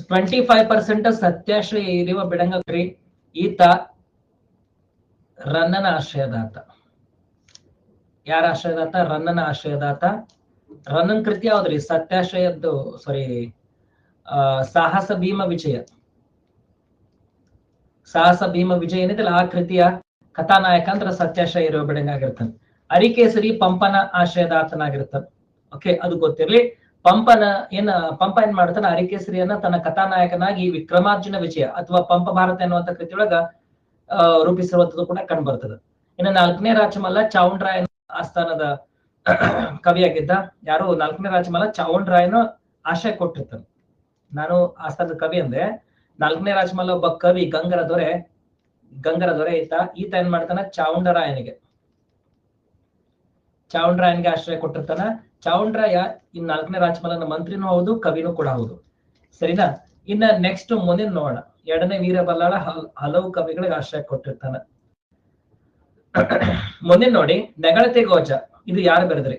25% ಸತ್ಯಾಶ್ರಯ ಇರುವ ಬಿಡಂಗಕ್ರಿ ಈತ ರನ್ನನ ಆಶ್ರಯದಾತ. ಯಾರ ಆಶ್ರಯದಾತ? ರನ್ನನ ಆಶ್ರಯದಾತ. ರನ್ನನ್ ಕೃತಿ ಯಾವ್ದ್ರಿ? ಸತ್ಯಾಶ್ರಯದ್ದು ಸಾರಿ ಸಾಹಸ ಭೀಮ ವಿಜಯ. ಸಾಹಸ ಭೀಮ ವಿಜಯ ಏನಿದೆಲ್ಲ ಆ ಕೃತಿಯ ಕಥಾನಾಯಕ ಅಂದ್ರೆ ಸತ್ಯಾಶ್ರಯ ಇರುವ ಬಿಡಂಗ ಆಗಿರ್ತಾನೆ. ಅರಿಕೇಸರಿ ಪಂಪನ ಆಶ್ರಯದಾತನಾಗಿರ್ತಾನೆ. ಓಕೆ, ಅದು ಗೊತ್ತಿರ್ಲಿ. ಪಂಪ ಏನ್ ಮಾಡ್ತಾನೆ? ಅರಿಕೇಸರಿಯನ್ನ ತನ್ನ ಕಥಾನಾಯಕನಾಗಿ ವಿಕ್ರಮಾರ್ಜುನ ವಿಜಯ ಅಥವಾ ಪಂಪ ಭಾರತ ಎನ್ನುವಂತ ಕೃತಿಯೊಳಗ ರೂಪಿಸಿರುವಂತದ್ದು ಕೂಡ ಕಂಡು ಬರ್ತದೆ. ಇನ್ನು 4ನೇ ರಾಜಮಲ್ಲ ಚಾವುಂಡರಾಯನ ಆಸ್ಥಾನದ ಕವಿಯಾಗಿದ್ದ. ಯಾರು? 4ನೇ ರಾಜಮಲ್ಲ ಚಾವುಂಡರಾಯನ ಆಶ್ರಯ ಕೊಟ್ಟಿರ್ತಾನೆ. ನಾನು ಆಸ್ಥಾನದ ಕವಿ ಅಂದ್ರೆ 4ನೇ ರಾಜಮಲ್ಲ ಒಬ್ಬ ಕವಿ ಗಂಗರ ದೊರೆ ಈತ ಏನ್ ಮಾಡ್ತಾನ? ಚಾವುಂಡರಾಯನಿಗೆ ಆಶ್ರಯ ಕೊಟ್ಟಿರ್ತಾನ. ಚಾವುಂಡರಾಯ ಇನ್ 4ನೇ ರಾಜಮಲ್ಲನ ಮಂತ್ರಿನೂ ಹೌದು, ಕವಿನೂ ಕೂಡ ಹೌದು. ಸರಿನಾ? ಇನ್ನ ನೆಕ್ಸ್ಟ್ ಮುಂದಿನ ನೋಡೋಣ. 2ನೇ ವೀರಬಲ್ಲಾಳ ಹಲವು ಕವಿಗಳಿಗೆ ಆಶ್ರಯ ಕೊಟ್ಟಿರ್ತಾನ. ಮುಂದಿನ ನೋಡಿ, ನೆಗಳತೆ ಗೋಚ. ಇದು ಯಾರು ಬರೆದ್ರಿ?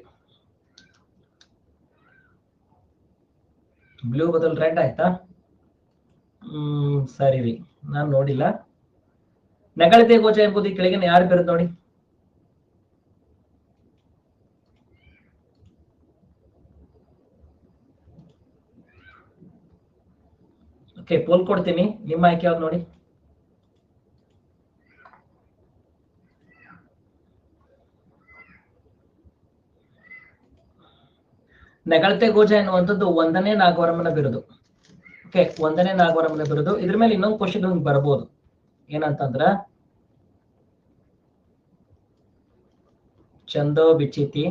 ಬ್ಲೂ ಬದಲ್ ರೆಡ್ ಆಯ್ತಾ? ಸರಿ ರೀ, ನಾನ್ ನೋಡಿಲ್ಲ. ನೆಗಳತೆ ಗೋಚ ಎಂಬುದು ಈ ಕೆಳಗಿನ ಯಾರು ಬರೆದ್ ನೋಡಿ? ಓಕೆ, ಪೋಲ್ ಕೊಡ್ತೀನಿ. ನಿಮ್ಮ ಆಯ್ಕೆ ಯಾವ್ದು ನೋಡಿ? ನೆಗಳತೆ ಗೋಚ ಎನ್ನುವಂಥದ್ದು 1ನೇ ನಾಗವರ್ಮನ ಬಿರುದು. ಓಕೆ, 1ನೇ ನಾಗವರ್ಮನ ಬಿರುದು. ಇದ್ರ ಮೇಲೆ ಇನ್ನೊಂದು ಕ್ವಶನ್ ಬರ್ಬೋದು. ಏನಂತಂದ್ರ ಚಂದೋ ಬಿಚಿತಿ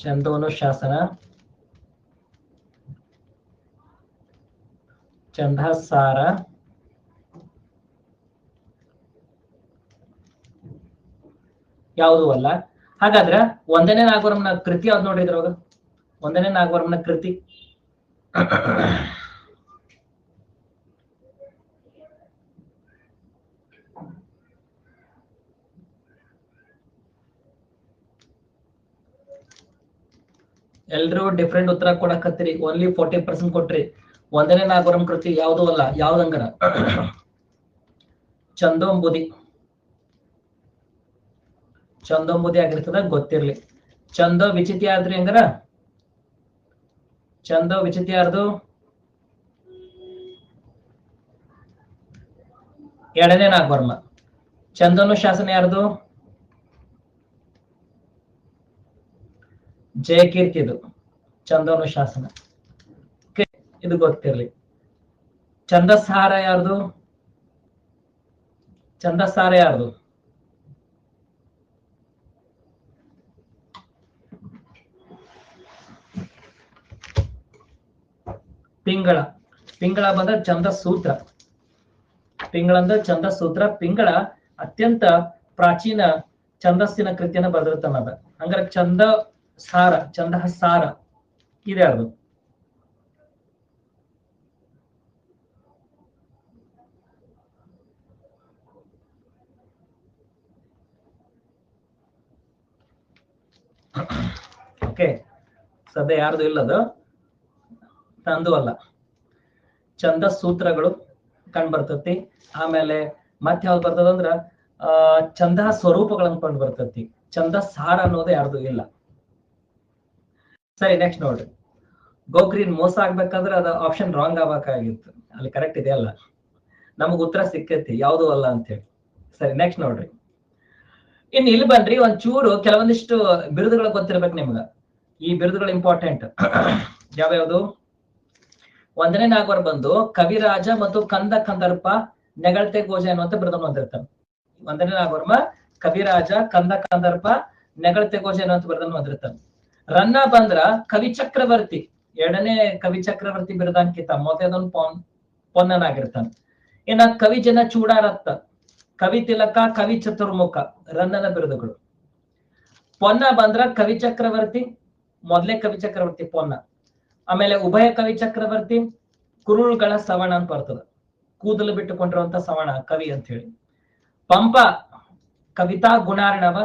ಚಂದೋನುಶಾಸನ ಛಂದಸಾರ ಯಾವುದೂ ಅಲ್ಲ. ಹಾಗಾದ್ರೆ 1ನೇ ನಾಗವರ್ಮನ ಕೃತಿ ಯಾವ್ದು ನೋಡ್ರಿ? ಇದ್ರೊಳಗ 1ನೇ ನಾಗವರ್ಮನ ಕೃತಿ ಎಲ್ರು ಡಿಫ್ರೆಂಟ್ ಉತ್ತರ ಕೊಡಕತ್ತೀರಿ. ಓನ್ಲಿ 40% ಕೊಟ್ರಿ. 1ನೇ ನಾಗವರ್ಮ ಕೃತಿ ಯಾವುದೂ ಅಲ್ಲ. ಯಾವ್ದಂಗರ? ಚಂದೋಂಬುದಿ ಆಗಿರ್ತದ, ಗೊತ್ತಿರ್ಲಿ. ಚಂದೋ ವಿಚಿತಿ ಯಾರ್ದ್ರಿ ಹಂಗಾರ? ಚಂದೋ ವಿಚಿತಿ ಯಾರ್ದು? 2ನೇ ನಾಗವರ್ಮ. ಚಂದೋನುಶಾಸನ ಯಾರ್ದು? ಜಯಕೀರ್ತಿದು ಚಂದೋನುಶಾಸನ. ಇದು ಗೊತ್ತಿರ್ಲಿ. ಛಂದಸ್ಸಾರ ಯಾರ್ದು? ಪಿಂಗಳ ಬಂದ ಛಂದಸೂತ್ರ. ಪಿಂಗಳ ಅತ್ಯಂತ ಪ್ರಾಚೀನ ಛಂದಸ್ಸಿನ ಕೃತಿಯನ್ನು ಬರೆದಿರ್ತಾನದ. ಹಂಗಾರೆ ಛಂದಸಾರ ಇದ್ಯಾರ್ದು? ಓಕೆ, ಸದ್ಯ ಯಾರ್ದು ಇಲ್ಲದು, ತಂದು ಅಲ್ಲ. ಛಂದಸೂತ್ರಗಳು ಕಂಡು ಬರ್ತತಿ. ಆಮೇಲೆ ಮತ್ತೆ ಯಾವ್ದು ಬರ್ತದಂದ್ರ ಛಂದ ಸ್ವರೂಪಗಳನ್ನು ಕಂಡು ಬರ್ತತಿ. ಛಂದಸಾರ ಅನ್ನೋದು ಯಾರ್ದು ಇಲ್ಲ. ಸರಿ, ನೆಕ್ಸ್ಟ್ ನೋಡ್ರಿ. ಗೋಗ್ರೀನ್ ಮೋಸ ಆಗ್ಬೇಕಾದ್ರೆ ಅದು ಆಪ್ಷನ್ ರಾಂಗ್ ಆಗ್ಬೇಕಾಗಿತ್ತು. ಅಲ್ಲಿ ಕರೆಕ್ಟ್ ಇದೆಯಲ್ಲ, ನಮಗ್ ಉತ್ತರ ಸಿಕ್ಕೈತಿ ಯಾವ್ದು ಅಲ್ಲ ಅಂತ ಹೇಳಿ. ಸರಿ, ನೆಕ್ಸ್ಟ್ ನೋಡ್ರಿ. ಇನ್ ಇಲ್ಲಿ ಬನ್ರಿ, ಒಂಚೂರು ಕೆಲವೊಂದಿಷ್ಟು ಬಿರುದುಗಳು ಗೊತ್ತಿರ್ಬೇಕು ನಿಮ್ಗ. ಈ ಬಿರುದುಗಳು ಇಂಪಾರ್ಟೆಂಟ್. ಯಾವ್ಯಾವ್ದು? 1ನೇ ನಾಗವರ್ ಬಂದು ಕವಿರಾಜ ಮತ್ತು ಕಂದರ್ಪ ನೆಗಳತೆ ಗೋಜ ಅನ್ನುವಂತ ಬಿರುದನ್ನು ಹೊಂದಿರ್ತಾನೆ. 1ನೇ ನಾಗವರ್ಮ ಕವಿರಾಜ, ಕಂದರ್ಪ, ನೆಗಳತೆ ಗೋಜ ಅನ್ನುವಂತ ಬಿರುದನ್ನು ಹೊಂದಿರ್ತಾನೆ. ರನ್ನ ಬಂದ್ರ ಕವಿ ಚಕ್ರವರ್ತಿ, 2ನೇ ಕವಿ ಚಕ್ರವರ್ತಿ ಬಿರುದಾಂಕಿತ, ಮೊದಲದೊಂದು ಪೊನ್ನನಾಗಿರ್ತಾನೆ. ಇನ್ನ ಕವಿಜನ ಚೂಡಾರತ್ತ, ಕವಿ ತಿಲಕ, ಕವಿ ಚತುರ್ಮುಖ ರನ್ನನ ಬಿರುದುಗಳು. ಪೊನ್ನ ಬಂದ್ರ ಕವಿ ಚಕ್ರವರ್ತಿ, ಮೊದಲೇ ಕವಿ ಚಕ್ರವರ್ತಿ ಪೊನ್ನ. ಆಮೇಲೆ ಉಭಯ ಕವಿ ಚಕ್ರವರ್ತಿ, ಕುರುಳುಗಳ ಸವಣ ಅಂತ ಬರ್ತದ, ಕೂದಲು ಬಿಟ್ಟುಕೊಂಡಿರುವಂತ ಸವಣ ಕವಿ ಅಂತ ಹೇಳಿ. ಪಂಪ ಕವಿತಾ ಗುಣಾರ್ಣವ,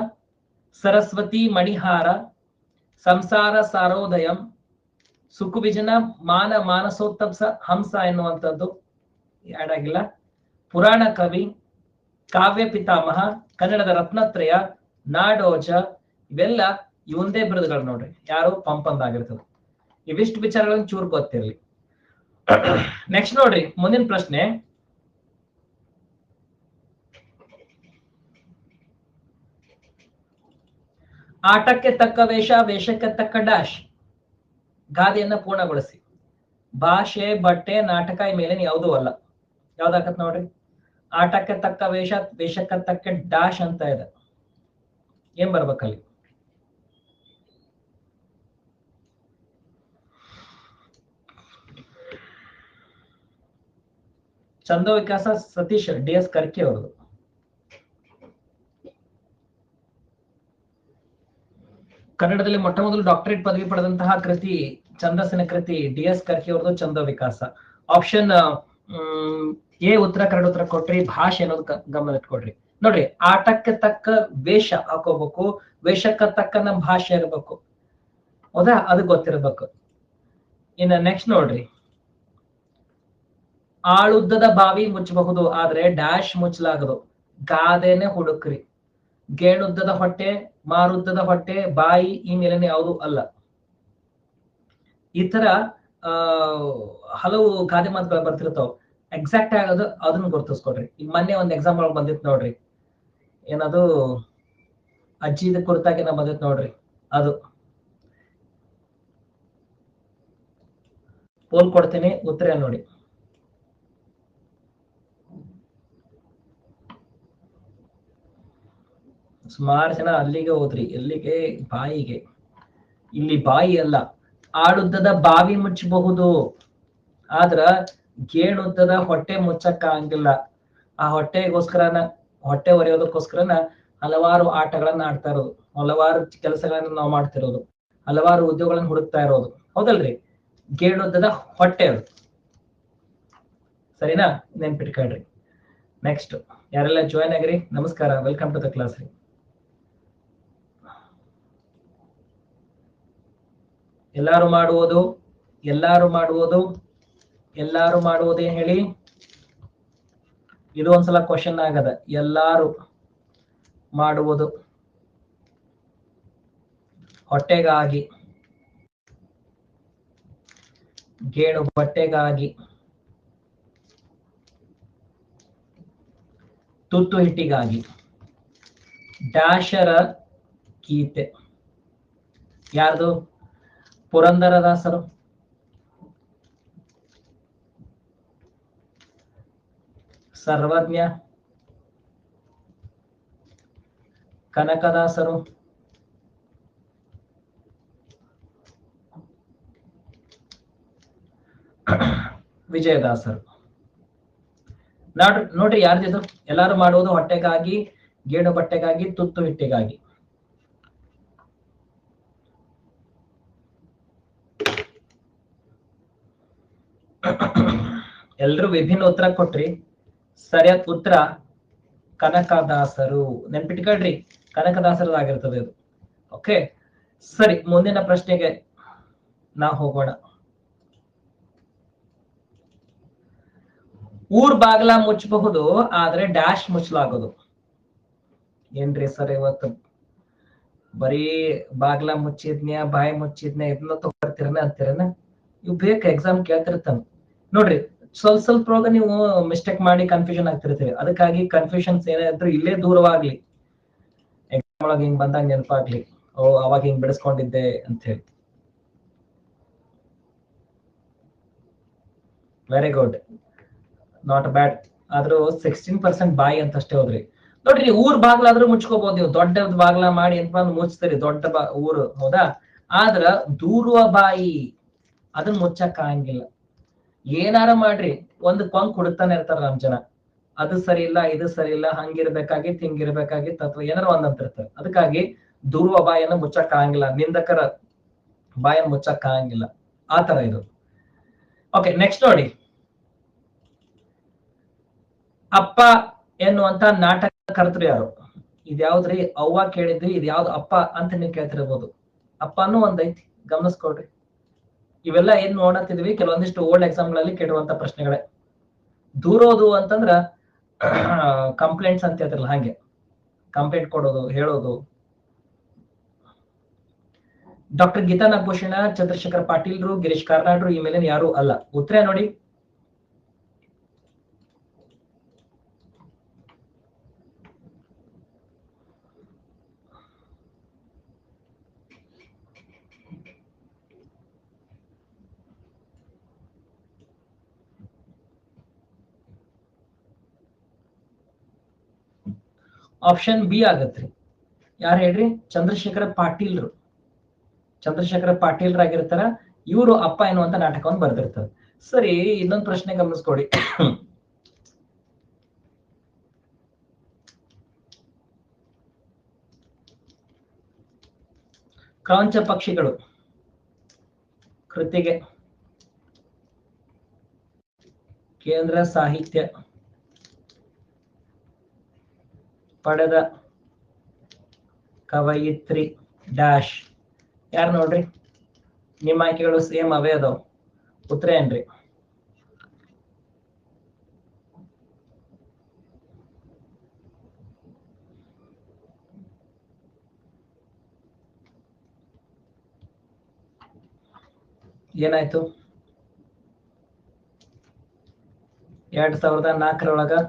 ಸರಸ್ವತಿ ಮಣಿಹಾರ, ಸಂಸಾರ ಸಾರೋದಯಂ, ಸುಕುಬಿಜನ ಮಾನ ಮಾನಸೋತ್ತಪ್ಸ ಹಂಸ ಎನ್ನುವಂಥದ್ದು ಆಡ್ ಆಗಿಲ್ಲ. ಪುರಾಣ ಕವಿ, ಕಾವ್ಯ ಪಿತಾಮಹ, ಕನ್ನಡದ ರತ್ನತ್ರಯ, ನಾಡೋಜ, ಇವೆಲ್ಲ ಇವಂದೇ ಬಿರುದುಗಳು ನೋಡ್ರಿ. ಯಾರು? ಪಂಪಂದ ಆಗಿರ್ತದೆ. ಇವಿಷ್ಟು ವಿಚಾರಗಳನ್ನು ಚೂರು ಗೊತ್ತಿರಲಿ. ನೆಕ್ಸ್ಟ್ ನೋಡ್ರಿ ಮುಂದಿನ ಪ್ರಶ್ನೆ. ಆಟಕ್ಕೆ ತಕ್ಕ ವೇಷ, ವೇಷಕ್ಕೆ ತಕ್ಕ ಡ್ಯಾಶ್. ಗಾದೆಯನ್ನ ಪೂರ್ಣಗೊಳಿಸಿ. ಭಾಷೆ, ಬಟ್ಟೆ, ನಾಟಕ ಈ ಮೇಲಿನ ಯಾವುದೂ ಅಲ್ಲ. ಯಾವ್ದಾಕತ್ ನೋಡ್ರಿ. ಆಟಕ್ಕೆ ತಕ್ಕ ವೇಷ, ವೇಷಕ್ಕೆ ತಕ್ಕ ಡ್ಯಾಶ್ ಅಂತ ಇದೆ. ಏನ್ ಬರ್ಬೇಕಲ್ಲಿ? ಚಂದ ವಿಕಾಸ ಸತೀಶ್ DS ಕರ್ಕಿ ಅವರದು. ಕನ್ನಡದಲ್ಲಿ ಮೊಟ್ಟ ಮೊದಲು ಡಾಕ್ಟರೇಟ್ ಪದವಿ ಪಡೆದಂತಹ ಕೃತಿ, ಛಂದಸ್ಸಿನ ಕೃತಿ DS ಕರ್ಕಿ ಅವರದು ಚಂದ ವಿಕಾಸ. ಆಪ್ಷನ್ ಎ ಉತ್ತರ ಕನ್ನಡ ಉತ್ತರ ಕೊಟ್ರಿ. ಭಾಷೆ ಅನ್ನೋದು ಗಮನ ಇಟ್ಕೊಡ್ರಿ. ನೋಡ್ರಿ, ಆಟಕ್ಕೆ ತಕ್ಕ ವೇಷ ಹಾಕೋಬೇಕು, ವೇಷಕ್ಕೆ ತಕ್ಕ ನಮ್ಮ ಭಾಷೆ ಇರ್ಬೇಕು. ಹೌದಾ? ಅದು ಗೊತ್ತಿರ್ಬೇಕು. ಇನ್ನು ನೆಕ್ಸ್ಟ್ ನೋಡ್ರಿ, ಆಳುದ್ದದ ಬಾವಿ ಮುಚ್ಚಬಹುದು ಆದ್ರೆ ಡ್ಯಾಶ್ ಮುಚ್ಚಲಾಗದು. ಗಾದೆನೆ ಹುಡುಕ್ರಿ. ಗೇಣುದ್ದದ ಹೊಟ್ಟೆ, ಮಾರುದ್ದದ ಹೊಟ್ಟೆ, ಬಾಯಿ ಈ ಮೇಲಿನ ಯಾವುದು ಅಲ್ಲ. ಈ ತರ ಹಲವು ಗಾದೆ ಮಾತುಗಳು ಬರ್ತಿರ್ತಾವ. ಎಕ್ಸಾಕ್ಟ್ ಆಗೋದು ಅದನ್ನ ಗುರುತಿಸ್ಕೊಡ್ರಿ. ಈಗ ಮೊನ್ನೆ ಒಂದು ಎಕ್ಸಾಂಪಲ್ ಬಂದಿತ್ತು ನೋಡ್ರಿ, ಏನದು ಅಜ್ಜಿದ ಕುರಿತಾಗಿ ನಾ ಬಂದಿತ್ತು ನೋಡ್ರಿ. ಅದು ಪೋಲ್ ಕೊಡ್ತೀನಿ, ಉತ್ತರ ನೋಡಿ. ಸುಮಾರು ಜನ ಅಲ್ಲಿಗೆ ಹೋದ್ರಿ. ಎಲ್ಲಿಗೆ? ಬಾಯಿಗೆ. ಇಲ್ಲಿ ಬಾಯಿ ಅಲ್ಲ. ಆಳುದ್ದದ ಬಾವಿ ಮುಚ್ಚಬಹುದು ಆದ್ರ ಗೇಣುದ್ದದ ಹೊಟ್ಟೆ ಮುಚ್ಚಕ್ಕ ಆಗಿಲ್ಲ. ಆ ಹೊಟ್ಟೆ ಒರೆಯೋದಕ್ಕೋಸ್ಕರನ ಹಲವಾರು ಆಟಗಳನ್ನ ಆಡ್ತಾ ಇರೋದು, ಹಲವಾರು ಕೆಲಸಗಳನ್ನ ನಾವು ಮಾಡ್ತಿರೋದು, ಹಲವಾರು ಉದ್ಯೋಗಗಳನ್ನ ಹುಡುಕ್ತಾ ಇರೋದು. ಹೌದಲ್ರಿ? ಗೇಣುದ್ದದ ಹೊಟ್ಟೆ ಅದು. ಸರಿನಾ? ನೆನ್ಪಿಟ್ಕೊಳ್ರಿ. ನೆಕ್ಸ್ಟ್ ಯಾರೆಲ್ಲ ಜಾಯ್ನ್ ಆಗಿರಿ, ನಮಸ್ಕಾರ, ವೆಲ್ಕಮ್ ಟು ದ ಕ್ಲಾಸ್ ರೀ. ಎಲ್ಲಾರು ಮಾಡುವುದು, ಎಲ್ಲಾರು ಮಾಡುವುದು, ಎಲ್ಲಾರು ಮಾಡುವುದೇ ಹೇಳಿ. ಇದು ಒಂದ್ಸಲ ಕ್ವಶನ್ ಆಗದ. ಎಲ್ಲಾರು ಮಾಡುವುದು ಹೊಟ್ಟೆಗಾಗಿ, ಗೇಣು ಬಟ್ಟೆಗಾಗಿ, ತುತ್ತು ಹಿಟ್ಟಿಗಾಗಿ. ಡ್ಯಾಶರ ಗೀತೆ ಯಾರ್ದು? ಪುರಂದರದಾಸರು. ಸರ್ವಜ್ಞ, ಕನಕದಾಸರು, ವಿಜಯದಾಸರು. ನೋಡ್ರಿ ಯಾರ್ದಿದು? ಎಲ್ಲಾರು ಮಾಡುವುದು ಹೊಟ್ಟೆಗಾಗಿ, ಗೇಣು ಬಟ್ಟೆಗಾಗಿ, ತುತ್ತು ಹಿಟ್ಟಿಗಾಗಿ. ಎಲ್ರು ವಿಭಿನ್ನ ಉತ್ತರ ಕೊಟ್ರಿ. ಸರಿಯಾದ ಉತ್ತರ ಕನಕದಾಸರು. ನೆನ್ಪಿಟ್ಕೊಳ್ರಿ, ಕನಕದಾಸರು ಆಗಿರ್ತದೆ ಇದು. ಓಕೆ, ಸರಿ, ಮುಂದಿನ ಪ್ರಶ್ನೆಗೆ ನಾವು ಹೋಗೋಣ. ಊರ್ ಬಾಗ್ಲ ಮುಚ್ಚಬಹುದು ಆದ್ರೆ ಡ್ಯಾಶ್ ಮುಚ್ಚಲಾಗೋದು. ಏನ್ರಿ ಸರ್, ಇವತ್ತು ಬರೀ ಬಾಗ್ಲ ಮುಚ್ಚಿದ್ನ್ಯ, ಬಾಯಿ ಮುಚ್ಚಿದ್ನ್ಯ ಇದನ್ನ ತಗೊಳ್ತಿರನ ಅಂತೀರನ? ಇವ್ ಬೇಕು, ಎಕ್ಸಾಮ್ ಕೇಳ್ತಿರ್ತಾನ. ನೋಡ್ರಿ, ಸ್ವಲ್ಪ ನೀವು ಮಿಸ್ಟೇಕ್ ಮಾಡಿ ಕನ್ಫ್ಯೂಷನ್ ಆಗ್ತಿರ್ತೀರಿ. ಅದಕ್ಕಾಗಿ ಕನ್ಫ್ಯೂಷನ್ಸ್ ಏನಾದ್ರು ಇಲ್ಲೇ ದೂರವಾಗ್ಲಿ, ಎಕ್ಸಾಮ್ ಒಳಗೆ ಹಿಂಗ್ ಬಂದಾಗ ನೆನಪಾಗ್ಲಿ, ಅವಾಗ ಹಿಂಗ್ ಬಿಡಿಸ್ಕೊಂಡಿದ್ದೆ ಅಂತ ಹೇಳಿ. Very good, not bad. ಆದ್ರೂ 16% ಬಾಯಿ ಅಂತ ಅಷ್ಟೇ ಹೋದ್ರಿ. ನೋಡ್ರಿ, ಊರ್ ಬಾಗ್ಲಾದ್ರೂ ಮುಚ್ಕೋಬಹುದು ನೀವು. ದೊಡ್ಡ ಬಾಗ್ಲ ಮಾಡಿ ಅಂತ ಬಂದು ಮುಚ್ತೀರಿ, ದೊಡ್ಡ ಊರು, ಹೌದಾ? ಆದ್ರ ದೂರುವ ಬಾಯಿ ಅದನ್ನ ಮುಚ್ಚಕ್ ಆಗಂಗಿಲ್ಲ. ಏನಾರ ಮಾಡ್ರಿ, ಒಂದು ಕೊಂಕ್ ಹುಡುಕ್ತಾನೆ ಇರ್ತಾರ ನಮ್ ಜನ. ಅದು ಸರಿ ಇಲ್ಲ, ಇದು ಸರಿ ಇಲ್ಲ, ಹಂಗಿರ್ಬೇಕಾಗಿತ್ತು, ಹಿಂಗಿರ್ಬೇಕಾಗಿತ್ತು, ಅಥವಾ ಏನಾರ ಒಂದಂತ ಇರ್ತಾರೆ. ಅದಕ್ಕಾಗಿ ದೂರುವ ಬಾಯನ್ನು ಮುಚ್ಚಕ್ ಆಗಂಗಿಲ್ಲ, ನಿಂದಕರ ಬಾಯನ್ನು ಮುಚ್ಚಕ್ ಆಗಂಗಿಲ್ಲ. ಆ ತರ ಇದು. ಓಕೆ, ನೆಕ್ಸ್ಟ್ ನೋಡಿ. ಅಪ್ಪ ಎನ್ನುವಂತ ನಾಟಕ ಕರ್ತರು ಯಾರು? ಇದ್ಯಾವ್ದ್ರಿ? ಅವ್ವ ಕೇಳಿದ್ರಿ, ಇದ್ಯಾವ್ದು ಅಪ್ಪ ಅಂತ ನೀವು ಕೇಳ್ತಿರ್ಬೋದು. ಅಪ್ಪನೂ ಒಂದೈತಿ, ಗಮನಿಸ್ಕೊಳ್ರಿ. ಇವೆಲ್ಲ ಏನ್ ನೋಡತ್ತಿದ್ವಿ ಕೆಲವೊಂದಿಷ್ಟು ಓಲ್ಡ್ ಎಕ್ಸಾಮ್ಗಳಲ್ಲಿ ಕೇಳುವಂತ ಪ್ರಶ್ನೆಗಳೇ. ದೂರೋದು ಅಂತಂದ್ರ ಕಂಪ್ಲೇಂಟ್ಸ್ ಅಂತ ಹೇಳ್ತಾರಲ್ಲ ಹಾಗೆ, ಕಂಪ್ಲೇಂಟ್ ಕೊಡೋದು, ಹೇಳೋದು. ಡಾಕ್ಟರ್ ಗೀತಾ ನಾಗಭೂಷಣ, ಚಂದ್ರಶೇಖರ್ ಪಾಟೀಲ್ರು, ಗಿರೀಶ್ ಕಾರ್ನಾಡ್ರು ಈ ಮೇಲಿನ ಯಾರು ಅಲ್ಲ. ಉತ್ತರ ನೋಡಿ, ಆಪ್ಷನ್ ಬಿ ಆಗತ್ರಿ. ಯಾರು ಹೇಳ್ರಿ? ಚಂದ್ರಶೇಖರ ಪಾಟೀಲ್ರು. ಚಂದ್ರಶೇಖರ ಪಾಟೀಲ್ರಾಗಿರ್ತಾರ. ಇವರು ಅಪ್ಪ ಎನ್ನುವಂತ ನಾಟಕವನ್ನು ಬರ್ದಿರ್ತಾರೆ. ಸರಿ, ಇನ್ನೊಂದು ಪ್ರಶ್ನೆ ಗಮನಿಸ್ಕೊಡಿ. ಕ್ರೌಂಚ ಪಕ್ಷಿಗಳು ಕೃತಿಗೆ ಕೇಂದ್ರ ಸಾಹಿತ್ಯ ಪಡೆದ ಕವಯಿತ್ರಿ ಡ್ಯಾಶ್. ಯಾರು ನೋಡ್ರಿ? ನಿಮ್ಮ ಆಯ್ಕೆಗಳು ಸೇಮ್ ಅವೇ ಅದಾವ. ಉತ್ತರ ಏನ್ರಿ? ಏನಾಯ್ತು? 2004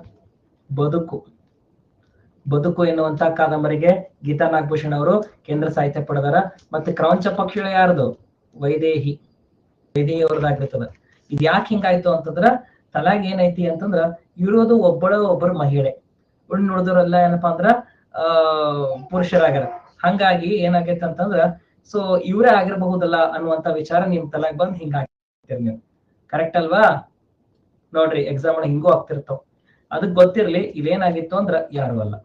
ಬದುಕು ಎನ್ನುವಂತ ಕಾದಂಬರಿಗೆ ಗೀತಾ ನಾಗಭೂಷಣ್ ಅವರು ಕೇಂದ್ರ ಸಾಹಿತ್ಯ ಪಡೆದಾರ. ಮತ್ತೆ ಕ್ರೌಂಚ ಪಕ್ಷಿಗಳು ಯಾರ್ದು? ವೈದೇಹಿ ಅವ್ರದ್ದಾಗಿರ್ತದ. ಇದ್ ಯಾಕೆ ಹಿಂಗಾಯ್ತು ಅಂತಂದ್ರ, ತಲಾಗ್ ಏನೈತಿ ಅಂತಂದ್ರ ಇರೋದು ಒಬ್ಬರು ಮಹಿಳೆ, ಉಳಿದವರೆಲ್ಲ ಏನಪ್ಪಾ ಅಂದ್ರ ಪುರುಷರಾಗ್ಯಾರ. ಹಂಗಾಗಿ ಏನಾಗೈತೆ ಅಂತಂದ್ರ ಸೊ ಇವರೇ ಆಗಿರಬಹುದಲ್ಲ ಅನ್ನುವಂತ ವಿಚಾರ ನಿಮ್ ತಲಾಗ್ ಬಂದ್ ಹಿಂಗಾಗ್ತಿರ್ ನೀವು. ಕರೆಕ್ಟ್ ಅಲ್ವಾ? ನೋಡ್ರಿ, ಎಕ್ಸಾಮ್ ಹಿಂಗೂ ಆಗ್ತಿರ್ತಾವ. ಅದಕ್ ಗೊತ್ತಿರ್ಲಿ ಇವೇನಾಗಿತ್ತು ಅಂದ್ರ ಯಾರು ಅಲ್ಲ.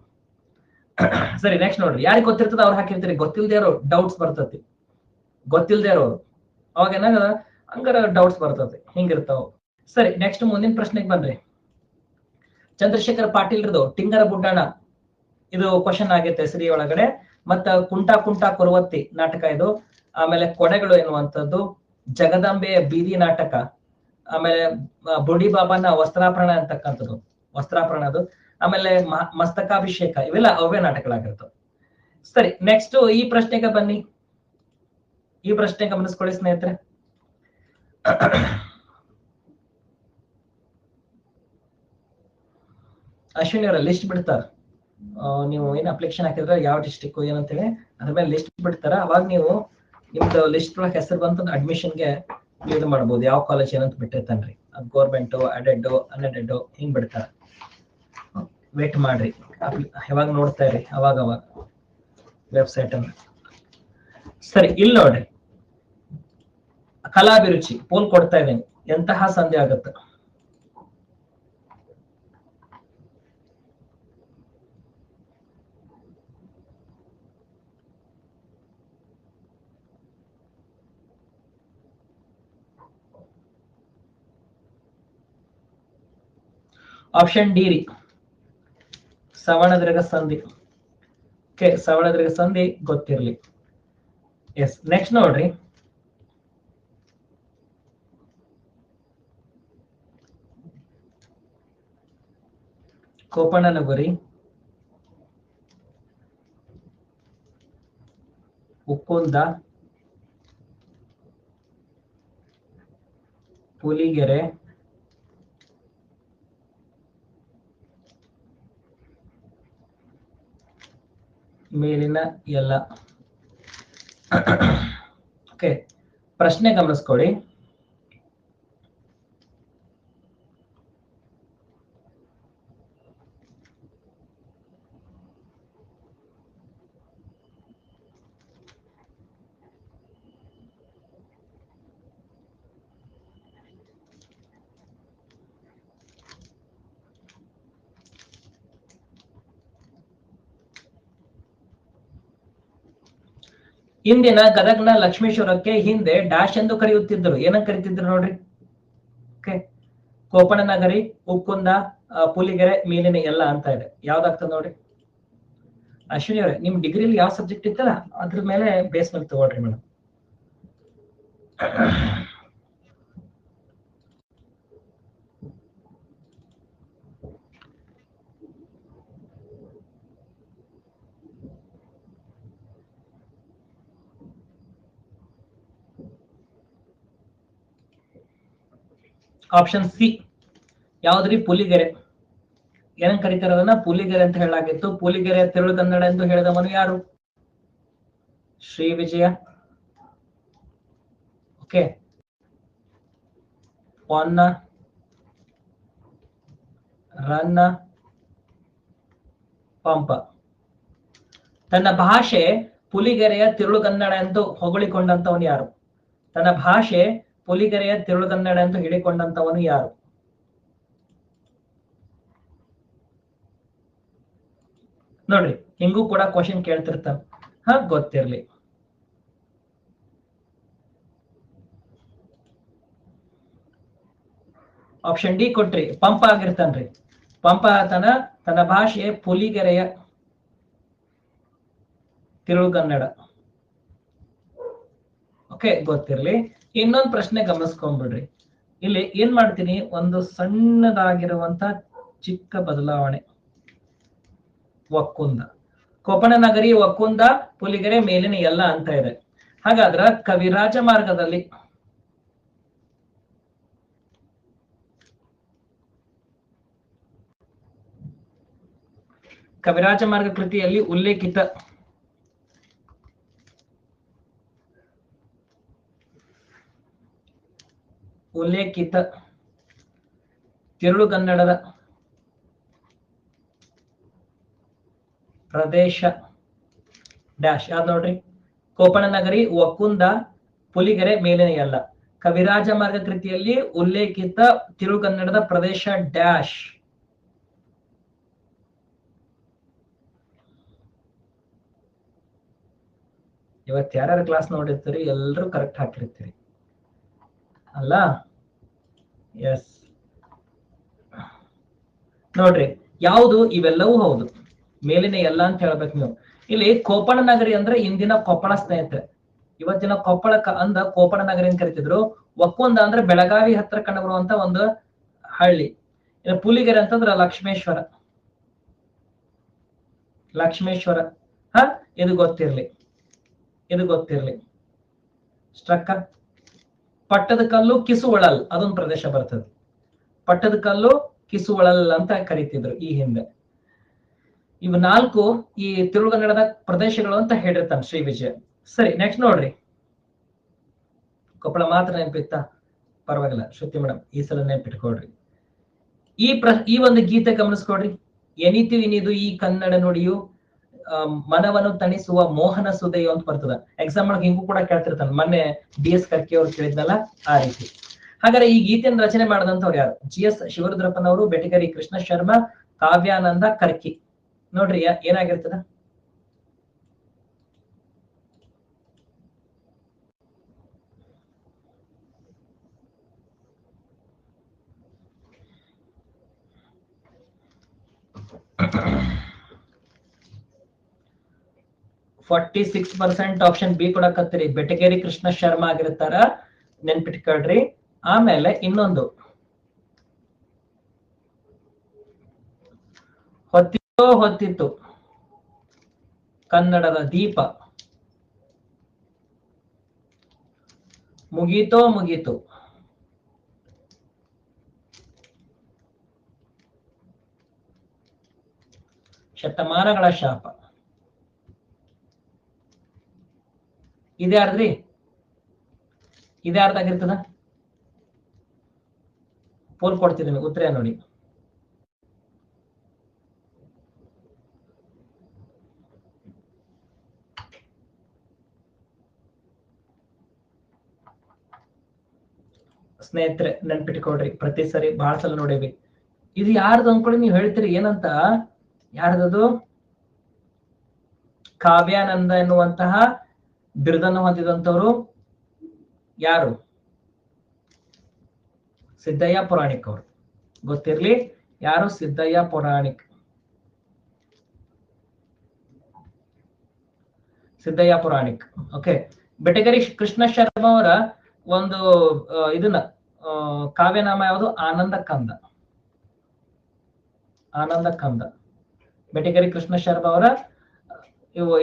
ಸರಿ, ನೆಕ್ಸ್ಟ್ ನೋಡ್ರಿ. ಯಾರಿಗೆ ಗೊತ್ತಿರ್ತದ ಅವ್ರು ಹಾಕಿರ್ತೀರಿ, ಗೊತ್ತಿಲ್ದೇ ಇರೋ ಡೌಟ್ಸ್ ಬರ್ತತಿ. ಗೊತ್ತಿಲ್ದೇ ಇರೋರು ಅವಾಗ ಏನಾಗದ ಹಂಗಾರ ಡೌಟ್ಸ್ ಬರ್ತತಿ, ಹಿಂಗಿರ್ತಾವ. ಸರಿ, ನೆಕ್ಸ್ಟ್ ಮುಂದಿನ ಪ್ರಶ್ನೆಗೆ ಬನ್ರಿ. ಚಂದ್ರಶೇಖರ್ ಪಾಟೀಲ್ರದು ಟಿಂಗರ ಬುಡ್ಡಣ್ಣ ಇದು ಕ್ವಶನ್ ಆಗೈತೆ ಶ್ರೀ ಒಳಗಡೆ. ಮತ್ತ ಕುಂಟಾ ಕುರುವತ್ತಿ ನಾಟಕ ಇದು. ಆಮೇಲೆ ಕೊಡೆಗಳು ಎನ್ನುವಂಥದ್ದು, ಜಗದಾಂಬೆಯ ಬೀದಿ ನಾಟಕ, ಆಮೇಲೆ ಬುಡಿ ಬಾಬಾನ ವಸ್ತ್ರಾಪರಣ ಅಂತಕ್ಕಂಥದ್ದು, ವಸ್ತ್ರಾಪರಣದು, ಆಮೇಲೆ ಮಸ್ತಕಾಭಿಷೇಕ, ಇವೆಲ್ಲ ಅವೇ ನಾಟಕಗಳಾಗಿರ್ತವೆ. ಸರಿ, ನೆಕ್ಸ್ಟ್ ಈ ಪ್ರಶ್ನೆಗೆ ಬನ್ನಿ. ಈ ಪ್ರಶ್ನೆ ಗಮನಿಸ್ಕೊಳ್ಳಿ ಸ್ನೇಹಿತರೆ. ಅಶ್ವಿನಿ ಅವರ ಲಿಸ್ಟ್ ಬಿಡ್ತಾರ. ನೀವು ಏನ್ ಅಪ್ಲಿಕೇಶನ್ ಹಾಕಿದ್ರೆ ಯಾವ ಡಿಸ್ಟ್ರಿಕ್ಟ್ ಏನಂತೇಳಿ ಅದ್ರ ಮೇಲೆ ಲಿಸ್ಟ್ ಬಿಡ್ತಾರ. ಅವಾಗ ನೀವು ನಿಮ್ದು ಲಿಸ್ಟ್ ಒಳಗೆ ಹೆಸರು ಬಂತಂದ್ರೆ ಅಡ್ಮಿಷನ್ಗೆ ಇದು ಮಾಡ್ಬೋದು. ಯಾವ ಕಾಲೇಜ್ ಏನಂತ ಬಿಟ್ಟಿರ್ತಾನ್ರಿ, ಅದು ಗೌರ್ಮೆಂಟ್, ಅಡೆಡ್, ಅನ್ಎಡೆಡ್ ಹಿಂಗ್ ಬಿಡ್ತಾರ. ವೇಟ್ ಮಾಡ್ರಿ, ಯಾವಾಗ ನೋಡ್ತಾ ಇರಿ ಅವಾಗ ವೆಬ್ಸೈಟ್ ಅನ್ನ. ಸರಿ, ಇಲ್ಲಿ ನೋಡ್ರಿ, ಕಲಾಭಿರುಚಿ ಪೋಲ್ ಕೊಡ್ತಾ ಇದ್ದೇನೆ. ಎಂತಹ ಸಂಧಿ ಆಗುತ್ತೆ? ಆಪ್ಷನ್ ಡಿ ರೀ, ಸವರ್ಣದೀರ್ಘ ಸಂಧಿ. ಓಕೆ, ಸವರ್ಣದೀರ್ಘ ಸಂಧಿ ಗೊತ್ತಿರ್ಲಿ. ಎಸ್, ನೆಕ್ಸ್ಟ್ ನೋಡ್ರಿ. ಕೋಪಣ್ಣನಗುರಿ, ಉಕ್ಕುಂದ, ಪುಲಿಗೆರೆ, ಮೇಲಿನ ಎಲ್ಲ. ಓಕೆ, ಪ್ರಶ್ನೆ ಗಮನಿಸ್ಕೊಳ್ಳಿ. ಇಂದಿನ ಗದಗ್ನ ಲಕ್ಷ್ಮೇಶ್ವರಕ್ಕೆ ಹಿಂದೆ ಡ್ಯಾಶ್ ಎಂದು ಕರೆಯುತ್ತಿದ್ದರು. ಏನಂತ ಕರೀತಿದ್ರು ನೋಡ್ರಿ? ಓಕೆ, ಕೋಪಣ್ಣನಗರಿ, ಉಕ್ಕುಂದ, ಪುಲಿಗೆರೆ, ಮೇಲಿನ ಎಲ್ಲ ಅಂತ ಇದೆ. ಯಾವ್ದಾಗ್ತದೆ ನೋಡಿ? ಅಶ್ವಿನಿ ಅವರೇ, ನಿಮ್ ಡಿಗ್ರಿಲಿ ಯಾವ ಸಬ್ಜೆಕ್ಟ್ ಇತ್ತಲ್ಲ ಅದ್ರ ಮೇಲೆ ಬೇಸ್ ಮೇಲೆ ತಗೊಳ್ರಿ ಮೇಡಮ್. ಆಪ್ಷನ್ ಸಿ ಯಾವ್ದ್ರಿ? ಪುಲಿಗೆರೆ. ಏನಂತ ಕರೀತಾರೆ ಅದನ್ನ? ಪುಲಿಗೆರೆ ಅಂತ ಹೇಳಲಾಗಿತ್ತು. ಪುಲಿಗೆರೆ ತಿರುಳು ಕನ್ನಡ ಎಂದು ಹೇಳಿದವನು ಯಾರು? ಶ್ರೀ ವಿಜಯ. ಓಕೆ, ಪೊನ್ನ, ರನ್ನ, ಪಂಪ. ತನ್ನ ಭಾಷೆ ಪುಲಿಗೆರೆಯ ತಿರುಳು ಕನ್ನಡ ಎಂದು ಹೊಗಳಿಕೊಂಡಂತವನು ಯಾರು? ತನ್ನ ಭಾಷೆ ಪುಲಿಗೆರೆಯ ತಿರುಳು ಕನ್ನಡ ಎಂದು ಹೇಳಿಕೊಂಡಂತವನು ಯಾರು? ನೋಡ್ರಿ, ಹಿಂಗೂ ಕೂಡ ಕ್ವಶನ್ ಕೇಳ್ತಿರ್ತಾನೆ. ಗೊತ್ತಿರ್ಲಿ. ಆಪ್ಷನ್ ಡಿ ಕೊಟ್ರಿ, ಪಂಪ ಆಗಿರ್ತಾನ್ರಿ. ಪಂಪ ತನ್ನ ಭಾಷೆ ಪುಲಿಗೆರೆಯ ತಿರುಳುಗನ್ನಡ. ಓಕೆ, ಗೊತ್ತಿರ್ಲಿ. ಇನ್ನೊಂದು ಪ್ರಶ್ನೆ ಗಮನಿಸ್ಕೊಂಡ್ಬಿಡ್ರಿ. ಇಲ್ಲಿ ಏನ್ ಮಾಡ್ತೀನಿ, ಒಂದು ಸಣ್ಣದಾಗಿರುವಂತ ಚಿಕ್ಕ ಬದಲಾವಣೆ. ಒಕ್ಕುಂದ, ಕೊಪ್ಪಣನಗರಿ, ಒಕ್ಕುಂದ, ಪುಲಿಗೆರೆ, ಮೇಲಿನ ಎಲ್ಲ ಅಂತ ಇದೆ. ಹಾಗಾದ್ರ ಕವಿರಾಜ ಮಾರ್ಗದಲ್ಲಿ ಕವಿರಾಜ ಮಾರ್ಗ ಕೃತಿಯಲ್ಲಿ ಉಲ್ಲೇಖಿತ ತಿರುಳುಗನ್ನಡದ ಪ್ರದೇಶ ಡ್ಯಾಶ್ ಯಾವ್ದು ನೋಡ್ರಿ? ಕೊಪ್ಪಣನಗರಿ, ಒಕ್ಕುಂದ, ಪುಲಿಗೆರೆ, ಮೇಲಿನ ಎಲ್ಲ. ಕವಿರಾಜ ಮಾರ್ಗ ಕೃತಿಯಲ್ಲಿ ಉಲ್ಲೇಖಿತ ತಿರುಳುಗನ್ನಡದ ಪ್ರದೇಶ ಡ್ಯಾಶ್. ಇವತ್ತು ಯಾರ್ಯಾರು ಕ್ಲಾಸ್ ನೋಡಿರ್ತೀರಿ ಎಲ್ಲರೂ ಕರೆಕ್ಟ್ ಹಾಕಿರ್ತೀರಿ ಅಲ್ಲ? ಎಸ್, ನೋಡ್ರಿ ಯಾವುದು? ಇವೆಲ್ಲವೂ ಹೌದು. ಮೇಲಿನ ಎಲ್ಲ ಅಂತ ಹೇಳ್ಬೇಕು ನೀವು. ಇಲ್ಲಿ ಕೋಪಣ ನಗರಿ ಅಂದ್ರೆ ಇಂದಿನ ಕೊಪ್ಪಳ ಸ್ನೇಹಿತರೆ. ಇವತ್ತಿನ ಕೊಪ್ಪಳಕ್ಕ ಅಂದ ಕೋಪಣ ನಗರಿ ಅಂತ ಕರಿತಿದ್ರು. ಒಕ್ಕುಂದ ಅಂದ್ರೆ ಬೆಳಗಾವಿ ಹತ್ರ ಕಂಡು ಬರುವಂತ ಒಂದು ಹಳ್ಳಿ. ಇನ್ನು ಪುಲಿಗೆರೆ ಅಂತಂದ್ರ ಲಕ್ಷ್ಮೇಶ್ವರ. ಇದು ಗೊತ್ತಿರ್ಲಿ. ಸ್ಟ್ರಕ್ಕ. ಪಟ್ಟದ ಕಲ್ಲು, ಕಿಸುವಳಲ್ ಅದೊಂದು ಪ್ರದೇಶ ಬರ್ತದೆ. ಪಟ್ಟದ ಕಲ್ಲು, ಕಿಸುವಳಲ್ ಅಂತ ಕರಿತಿದ್ರು ಈ ಹಿಂದೆ. ಇವು 4 ಈ ತಿರುಳುಗನ್ನಡದ ಪ್ರದೇಶಗಳು ಅಂತ ಹೇಳಿರ್ತಾನೆ ಶ್ರೀ ವಿಜಯ. ಸರಿ, ನೆಕ್ಸ್ಟ್ ನೋಡ್ರಿ. ಕೊಪ್ಪಳ ಮಾತ್ರ ನೆನಪಿತ್ತಾ? ಪರವಾಗಿಲ್ಲ ಶ್ರುತಿ ಮೇಡಮ್, ಈ ಸಲ ನೆನಪಿಟ್ಕೊಳ್ರಿ. ಈ ಒಂದು ಗೀತೆ ಗಮನಿಸ್ಕೊಡ್ರಿ. ಎನಿತು ಇನಿದು ಈ ಕನ್ನಡ ನುಡಿಯು ಮನವನ್ನು ತಣಿಸುವ ಮೋಹನ ಸುದೆಯು ಅಂತ ಬರ್ತದ. ಎಕ್ಸಾಮ್ ಒಳಗೆ ಹಿಂಗೂ ಕೂಡ ಕೇಳ್ತಿರ್ತಾನೆ. ಮೊನ್ನೆ DS ಕರ್ಕಿ ಅವ್ರು ಕೇಳಿದ್ನಲ್ಲ, ಆ ರೀತಿ. ಹಾಗಾದ್ರೆ ಈ ಗೀತೆಯನ್ನು ರಚನೆ ಮಾಡಿದಂಥವ್ರು ಯಾರು? GS ಶಿವರುದ್ರಪ್ಪನವರು, ಬೆಟಗೇರಿ ಕೃಷ್ಣ ಶರ್ಮಾ, ಕಾವ್ಯಾನಂದ ಕರ್ಕಿ. ನೋಡ್ರಿ ಏನಾಗಿರ್ತದ? %46 ಆಪ್ಷನ್ ಬಿ ಕೊಡಕತ್ತೀರಿ. ಬೆಟಗೇರಿ ಕೃಷ್ಣ ಶರ್ಮಾ ಆಗಿರ್ತಾರ, ನೆನ್ಪಿಟ್ಕೊಳ್ರಿ. ಆಮೇಲೆ ಇನ್ನೊಂದು ಹೊತ್ತಿತ್ತು ಕನ್ನಡದ ದೀಪ, ಮುಗೀತು ಶತಮಾನಗಳ ಶಾಪ. ಇದ್ಯಾರ್ದ್ರಿ? ಇದ್ಯಾರ್ದಾಗಿರ್ತದ? ಪೋಲ್ ಕೊಡ್ತಿದ್ದೀನಿ, ಉತ್ತರ ನೋಡಿ. ಸ್ನೇಹಿತರೆ ನೆನ್ಪಿಟ್ಕೊಡ್ರಿ, ಪ್ರತಿ ಸರಿ ಬಹಳ ಸಲ ನೋಡೇವಿ. ಇದು ಯಾರ್ದು ಅನ್ಕೊಳ್ಳಿ, ನೀವು ಹೇಳ್ತೀರಿ ಏನಂತ? ಯಾರ್ದದು? ಕಾವ್ಯಾನಂದ ಎನ್ನುವಂತಹ ಬಿರುದನ್ನು ಹೊಂದಿದಂತವರು ಯಾರು? ಸಿದ್ದಯ್ಯ ಪುರಾಣಿಕ್ ಅವರು. ಗೊತ್ತಿರ್ಲಿ ಯಾರು? ಸಿದ್ದಯ್ಯ ಪುರಾಣಿಕ್. ಸಿದ್ದಯ್ಯ ಪುರಾಣಿಕ್. ಓಕೆ, ಬೆಟಗೇರಿ ಕೃಷ್ಣ ಶರ್ಮಾ ಅವರ ಒಂದು ಇದನ್ನ ಕಾವ್ಯನಾಮ ಯಾವುದು? ಆನಂದ ಕಂದ. ಆನಂದ ಕಂದ. ಬೆಟಗೇರಿ ಕೃಷ್ಣ ಶರ್ಮಾ ಅವರ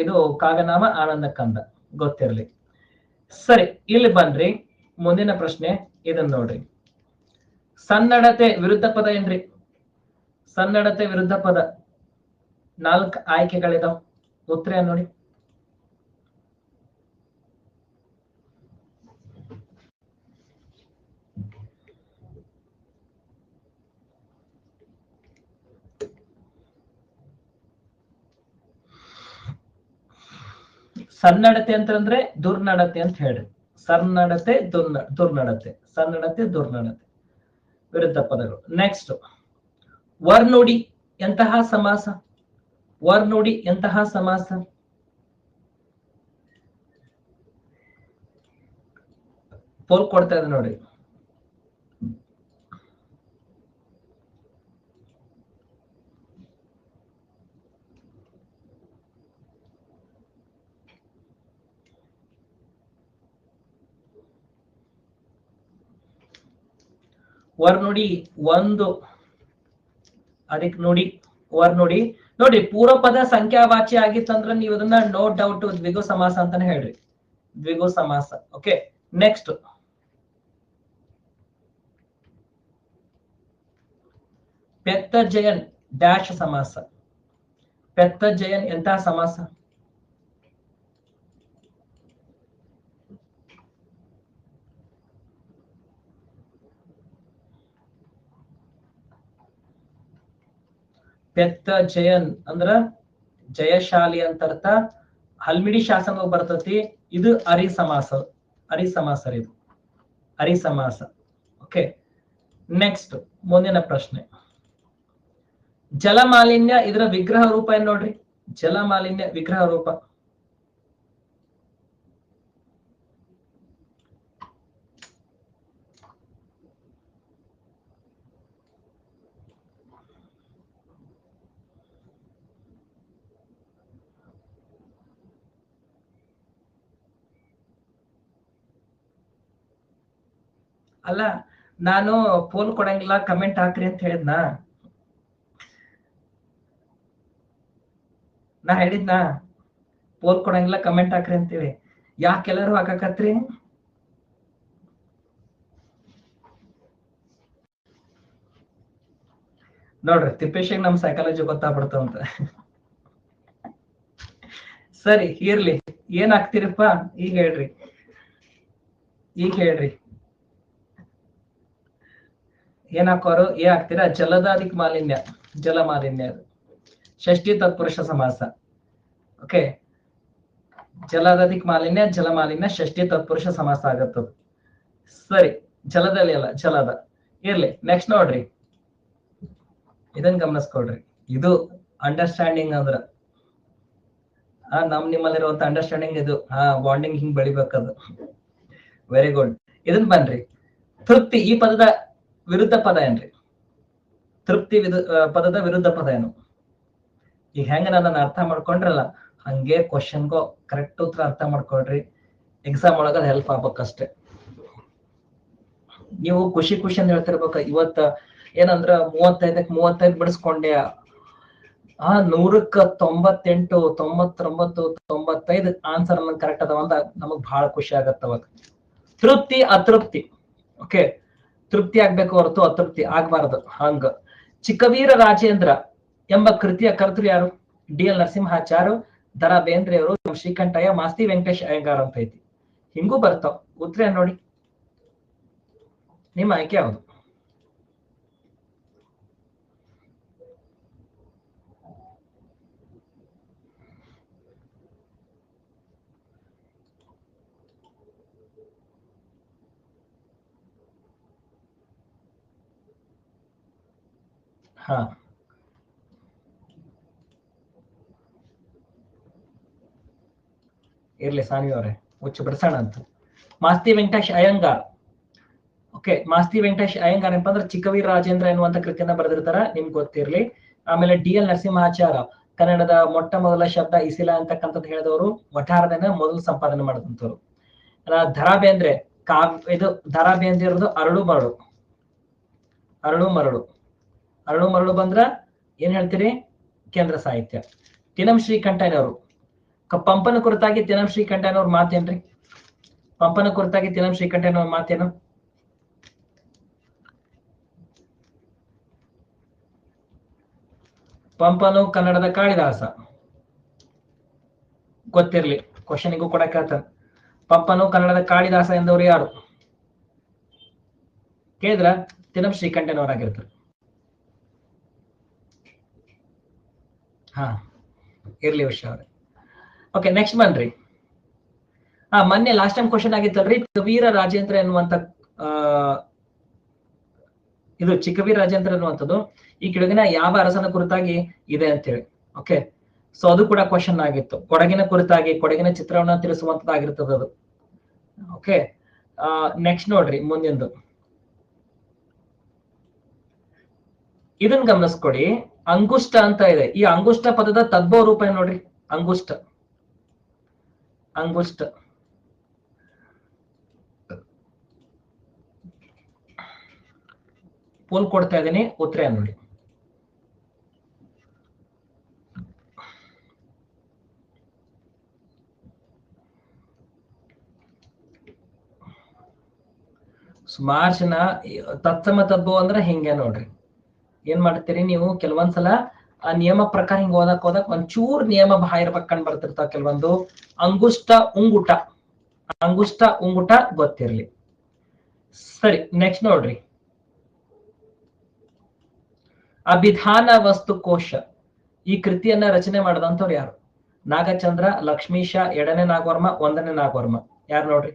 ಇದು ಕಾವ್ಯನಾಮ ಆನಂದ ಕಂದ, ಗೊತ್ತಿರಲಿ. ಸರಿ, ಇಲ್ಲಿ ಬನ್ರಿ, ಮುಂದಿನ ಪ್ರಶ್ನೆ ಇದನ್ನ ನೋಡ್ರಿ. ಸನ್ನಡತೆ ವಿರುದ್ಧ ಪದ ಏನ್ರಿ? ಸನ್ನಡತೆ ವಿರುದ್ಧ ಪದ 4 ಆಯ್ಕೆಗಳಿದಾವ್. ಉತ್ತರ ನೋಡಿ. ಸನ್ನಡತೆ ಅಂತಂದ್ರೆ ದುರ್ನಡತೆ ಅಂತ ಹೇಳ್ರಿ. ಸನ್ನಡತೆ ದುರ್ನಡತೆ, ಸನ್ನಡತೆ ದುರ್ನಡತೆ ವಿರುದ್ಧ ಪದಗಳು. ನೆಕ್ಸ್ಟ್, ವರ್ನುಡಿ ಎಂತಹ ಸಮಾಸ? ವರ್ನುಡಿ ಎಂತಹ ಸಮಾಸ? ಪೋಲ್ ಕೊಡ್ತಾ ಇದೆ ನೋಡಿ. ವರ್ನುಡಿ ಒಂದು, ಅದಕ್ಕೆ ನುಡಿ, ವರ್ನುಡಿ ನೋಡಿ. ಪೂರ್ವ ಪದ ಸಂಖ್ಯಾವಾಚಿ ಆಗಿತ್ತಂದ್ರೆ ನೀವು ಇದನ್ನ ನೋ ಡೌಟ್ ದ್ವಿಗು ಸಮಾಸ ಅಂತಾನೆ ಹೇಳ್ರಿ, ದ್ವಿಗು ಸಮಾಸ. ಓಕೆ, ನೆಕ್ಸ್ಟ್, ಪೆತ್ತ ಜಯನ್ ಡ್ಯಾಶ್ ಸಮಾಸ. ಪೆತ್ತ ಜಯನ್ ಎಂತಹ ಸಮಾಸ? ಪೆತ್ತ ಜಯನ್ ಅಂದ್ರ ಜಯಶಾಲಿ ಅಂತ ಅರ್ಥ. ಹಲ್ಮಿಡಿ ಶಾಸನ ಬರ್ತತಿ. ಇದು ಅರಿ ಸಮಾಸ, ಅರಿ ಸಮಾಸ ಇದು, ಅರಿ ಸಮಾಸ. ಓಕೆ, ನೆಕ್ಸ್ಟ್ ಮುಂದಿನ ಪ್ರಶ್ನೆ. ಜಲಮಾಲಿನ್ಯ ಇದರ ವಿಗ್ರಹ ರೂಪ ಏನ್ ನೋಡ್ರಿ? ಜಲಮಾಲಿನ್ಯ ವಿಗ್ರಹ ರೂಪ. ಅಲ್ಲ, ನಾನು ಪೋಲ್ ಕೊಡಂಗಿಲ್ಲ, ಕಮೆಂಟ್ ಹಾಕ್ರಿ ಅಂತ ಹೇಳಿದ್ನಾ? ನಾ ಹೇಳಿದ್ನಾ ಪೋಲ್ ಕೊಡಂಗಿಲ್ಲ, ಕಮೆಂಟ್ ಹಾಕ್ರಿ ಅಂತೇಳಿ? ಯಾಕೆಲ್ಲರೂ ಹಾಕಕತ್ರಿ? ನೋಡ್ರಿ, ತಿಪ್ಪೇಶಿಗೆ ನಮ್ ಸೈಕಾಲಜಿ ಗೊತ್ತಾಗ್ಬಿಡ್ತಂತ. ಸರಿ, ಇರ್ಲಿ. ಏನ್ ಹಾಕ್ತಿರಪ್ಪ ಈಗ ಹೇಳ್ರಿ, ಈಗ ಹೇಳ್ರಿ. ಏನ್ ಹಾಕೋರು? ಏ ಹಾಕ್ತೀರಾ? ಜಲದಾದಿಕ್ ಮಾಲಿನ್ಯ, ಜಲ ಮಾಲಿನ್ಯ, ಷಷ್ಠಿ ತತ್ಪುರುಷ ಸಮಾಸ. ಓಕೆ, ಜಲದಾದಿಕ್ ಮಾಲಿನ್ಯ, ಜಲ ಮಾಲಿನ್ಯ, ಷಷ್ಠಿ ತತ್ಪುರುಷ ಸಮಾಸ ಆಗತ್ತದ. ಸರಿ, ಜಲದಲ್ಲಿ ಅಲ್ಲ, ಜಲದ. ಇರ್ಲಿ, ನೆಕ್ಸ್ಟ್ ನೋಡ್ರಿ, ಇದನ್ ಗಮನಿಸ್ಕೊಡ್ರಿ. ಇದು ಅಂಡರ್ಸ್ಟ್ಯಾಂಡಿಂಗ್ ಅಂದ್ರ ನಿಮ್ಮಲ್ಲಿರುವಂತ ಅಂಡರ್ಸ್ಟ್ಯಾಂಡಿಂಗ್ ಇದು. ಬಾಂಡಿಂಗ್ ಹಿಂಗ್ ಬೆಳಿಬೇಕದು. Very good. ಇದನ್ ಬನ್ರಿ, ತೃಪ್ತಿ ಈ ಪದದ ವಿರುದ್ಧ ಪದ ಏನ್ರಿ? ತೃಪ್ತಿ ಪದದ ವಿರುದ್ಧ ಪದ ಏನು? ಈಗ ಹೆಂಗ ನನ್ನ ಅರ್ಥ ಮಾಡ್ಕೊಂಡ್ರಲ್ಲ, ಹಂಗೆ ಕ್ವಶನ್ಗೋ ಕರೆಕ್ಟ್ ಉತ್ತರ ಅರ್ಥ ಮಾಡ್ಕೊಳ್ರಿ. ಎಕ್ಸಾಮ್ ಒಳಗ ಹೆಲ್ಪ್ ಆಗ್ಬೇಕಷ್ಟೇ. ನೀವು ಖುಷಿ ಖುಷಿ ಅಂತ ಹೇಳ್ತಿರ್ಬೇಕ. ಇವತ್ತ ಏನಂದ್ರ 35ಕ್ಕೆ 35 ಬಿಡಿಸ್ಕೊಂಡೆ, 100ಕ್ಕೆ 98, 99, 95 ಆನ್ಸರ್ ಕರೆಕ್ಟ್ ಅದಾವಂತ ನಮಗ್ ಬಹಳ ಖುಷಿ ಆಗತ್ತ ಅವಾಗ. ತೃಪ್ತಿ ಅತೃಪ್ತಿ. ಓಕೆ, ತೃಪ್ತಿ ಆಗ್ಬೇಕು ಹೊರತು ಅತೃಪ್ತಿ ಆಗ್ಬಾರ್ದು. ಹಂಗ ಚಿಕ್ಕವೀರ ರಾಜೇಂದ್ರ ಎಂಬ ಕೃತಿಯ ಕರ್ತೃ ಯಾರು? ಡಿ.ಎಲ್. ನರಸಿಂಹಾಚಾರ್ಯ, ದ.ರಾ. ಬೇಂದ್ರೆ ಅವರು, ಶ್ರೀಕಂಠಯ್ಯ, ಮಾಸ್ತಿ ವೆಂಕಟೇಶ್ ಅಯ್ಯಂಗಾರ್ ಅಂತ ಐತಿ. ಹಿಂಗೂ ಬರ್ತಾವ. ಉತ್ತರ ನೋಡಿ, ನಿಮ್ಮ ಆಯ್ಕೆ ಯಾವುದು? ಹಾ, ಇರ್ಲಿ ಸಾನಿ ಅವರೇ, ಹುಚ್ಚು ಬಿಡಿಸೋಣ ಅಂತ. ಮಾಸ್ತಿ ವೆಂಕಟೇಶ್ ಅಯ್ಯಂಗಾರ್. ಓಕೆ, ಮಾಸ್ತಿ ವೆಂಕಟೇಶ್ ಅಯ್ಯಂಗಾರ್ ಏನಪ್ಪ ಅಂದ್ರೆ ಚಿಕ್ಕವೀರ ರಾಜೇಂದ್ರ ಎನ್ನುವಂತ ಕೃತಿಯನ್ನ ಬರೆದಿರ್ತಾರ, ನಿಮ್ಗೆ ಗೊತ್ತಿರ್ಲಿ. ಆಮೇಲೆ ಡಿ.ಎಲ್. ನರಸಿಂಹಾಚಾರ್ಯ ಕನ್ನಡದ ಮೊಟ್ಟ ಮೊದಲ ಶಬ್ದ ಇಸಿಲ ಅಂತಕ್ಕಂಥದ್ದು ಹೇಳಿದವರು ವಠಾರದನ್ನ ಮೊದಲು ಸಂಪಾದನೆ ಮಾಡಿದಂಥವ್ರು. ಧರಾ ಬೇಂದ್ರೆ ಇದು ಧರಾ ಬೇಂದ್ರೆ ಇರೋದು ಅರಳು ಮರಳು. ಅರಳು ಮರಳು ಅರಳು ಮರಳು ಬಂದ್ರ ಏನ್ ಹೇಳ್ತೀರಿ? ಕೇಂದ್ರ ಸಾಹಿತ್ಯ. ತಿನಂ ಶ್ರೀಕಂಠಯ್ಯನವರು ಪಂಪನ ಕುರಿತಾಗಿ ತಿನಂ ಶ್ರೀಕಂಠಯ್ಯನವ್ರ ಮಾತೇನ್ರಿ? ಪಂಪನ ಕುರಿತಾಗಿ ತಿನಂ ಶ್ರೀಕಂಠಯ್ಯನವ್ರ ಮಾತೇನು? ಪಂಪನು ಕನ್ನಡದ ಕಾಳಿದಾಸ. ಗೊತ್ತಿರ್ಲಿ, ಕ್ವಶನಿಗೂ ಕೂಡ ಕೇಳ್ತಾನೆ. ಪಂಪನು ಕನ್ನಡದ ಕಾಳಿದಾಸ ಎಂದವರು ಯಾರು ಕೇಳಿದ್ರ ತಿನಂ ಶ್ರೀಕಂಠಯ್ಯನವರಾಗಿರ್ತಾರೆ. ಹಾ, ಇರ್ಲಿ ವಿಷಯ ಅವ್ರೆ. ಓಕೆ, ನೆಕ್ಸ್ಟ್ ಬನ್ರಿ. ಮೊನ್ನೆ ಲಾಸ್ಟ್ ಟೈಮ್ ಕ್ವಶನ್ ಆಗಿತ್ತಲ್ರಿ, ಚಿಕ್ಕವೀರ ರಾಜೇಂದ್ರ ಎನ್ನುವಂತ ಇದು ಚಿಕ್ಕವೀರ ರಾಜೇಂದ್ರ ಎನ್ನುವಂಥದ್ದು ಈ ಕೆಳಗಿನ ಯಾವ ಅರಸನ ಕುರಿತಾಗಿ ಇದೆ ಅಂತೇಳಿ. ಓಕೆ, ಸೊ ಅದು ಕೂಡ ಕ್ವಶನ್ ಆಗಿತ್ತು. ಕೊಡಗಿನ ಕುರಿತಾಗಿ, ಕೊಡಗಿನ ಚಿತ್ರವನ್ನ ತಿಳಿಸುವಂತದ್ದಾಗಿರ್ತದೆ ಅದು. ಓಕೆ, ನೆಕ್ಸ್ಟ್ ನೋಡ್ರಿ ಮುಂದಿಂದು. ಇದನ್ನ ಗಮನಿಸ್ಕೊಡಿ, ಅಂಗುಷ್ಟ ಅಂತ ಇದೆ. ಈ ಅಂಗುಷ್ಟ ಪದದ ತದ್ಭವ ರೂಪ ಏನ್ ನೋಡ್ರಿ? ಅಂಗುಷ್ಟ. ಅಂಗುಷ್ಟ ಪೋಲ್ ಕೊಡ್ತಾ ಇದ್ದೀನಿ, ಉತ್ತರ ನೋಡಿ. ಸುಮಾರು ಜನ ತತ್ಸಮ ತದ್ಭವ ಅಂದ್ರೆ ಹಿಂಗೆ ನೋಡ್ರಿ. ಏನ್ ಮಾಡ್ತೀರಿ ನೀವು? ಕೆಲವೊಂದ್ಸಲ ಆ ನಿಯಮ ಪ್ರಕಾರ ಹಿಂಗ್ ಓದಕ್ ಒಂಚೂರ್ ನಿಯಮ ಬಾಹಿರ ಕಂಡು ಬರ್ತಿರ್ತಾವ ಕೆಲವೊಂದು. ಅಂಗುಷ್ಟ ಉಂಗುಟ, ಅಂಗುಷ್ಟ ಉಂಗುಟ ಗೊತ್ತಿರ್ಲಿ. ಸರಿ, ನೆಕ್ಸ್ಟ್ ನೋಡ್ರಿ. ಅಭಿಧಾನ ವಸ್ತುಕೋಶ ಈ ಕೃತಿಯನ್ನ ರಚನೆ ಮಾಡಿದಂಥವ್ರು ಯಾರು? ನಾಗಚಂದ್ರ, ಲಕ್ಷ್ಮೀಶ, ಎರಡನೇ ನಾಗವರ್ಮ, ಒಂದನೇ ನಾಗವರ್ಮ. ಯಾರು ನೋಡ್ರಿ?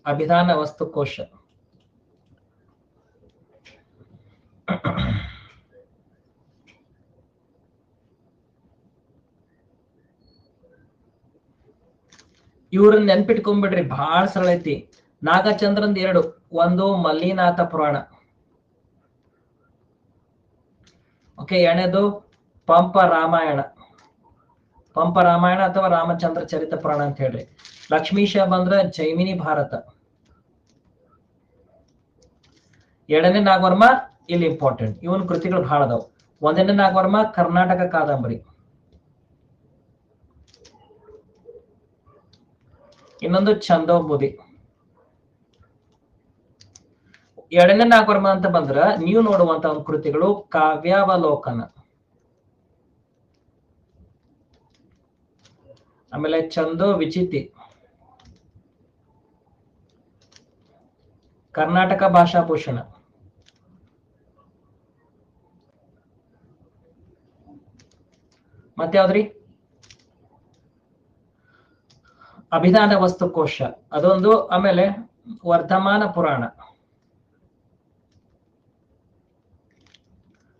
ಅಭಿಧಾನ ವಸ್ತುಕೋಶ. ಇವ್ರನ್ನ ನೆನ್ಪಿಟ್ಕೊಂಡ್ಬಿಡ್ರಿ, ಬಹಳ ಸರಳ ಐತಿ. ನಾಗಚಂದ್ರಂದ್ 2, ಒಂದು ಮಲ್ಲಿನಾಥ ಪುರಾಣ. ಓಕೆ, ಎರಡನೇದು ಪಂಪ ರಾಮಾಯಣ. ಪಂಪ ರಾಮಾಯಣ ಅಥವಾ ರಾಮಚಂದ್ರ ಚರಿತ ಪುರಾಣ ಅಂತ ಹೇಳ್ರಿ. ಲಕ್ಷ್ಮೀಶ ಬಂದ್ರ ಜೈಮಿನಿ ಭಾರತ. ಎರಡನೇ ನಾಗವರ್ಮ ಇಲ್ಲಿ ಇಂಪಾರ್ಟೆಂಟ್. ಇವನ್ ಕೃತಿಗಳು ಬಹಳ ಅದಾವ. ಒಂದನೇ ನಾಗವರ್ಮ ಕರ್ನಾಟಕ ಕಾದಂಬರಿ. ಇನ್ನೊಂದು ಛಂದೋಬುದಿ. ಎರಡನೇ ನಾಗವರ್ಮ ಅಂತ ಬಂದ್ರ ನೀವು ನೋಡುವಂತ ಒಂದು ಕೃತಿಗಳು ಕಾವ್ಯಾವಲೋಕನ, ಆಮೇಲೆ ಛಂದೋ ವಿಚಿತಿ, ಕರ್ನಾಟಕ ಭಾಷಾಭೂಷಣ, ಮತ್ತೆ ಯಾವ್ದ್ರಿ? ಅಭಿಧಾನ ವಸ್ತುಕೋಶ ಅದೊಂದು. ಆಮೇಲೆ ವರ್ಧಮಾನ ಪುರಾಣ.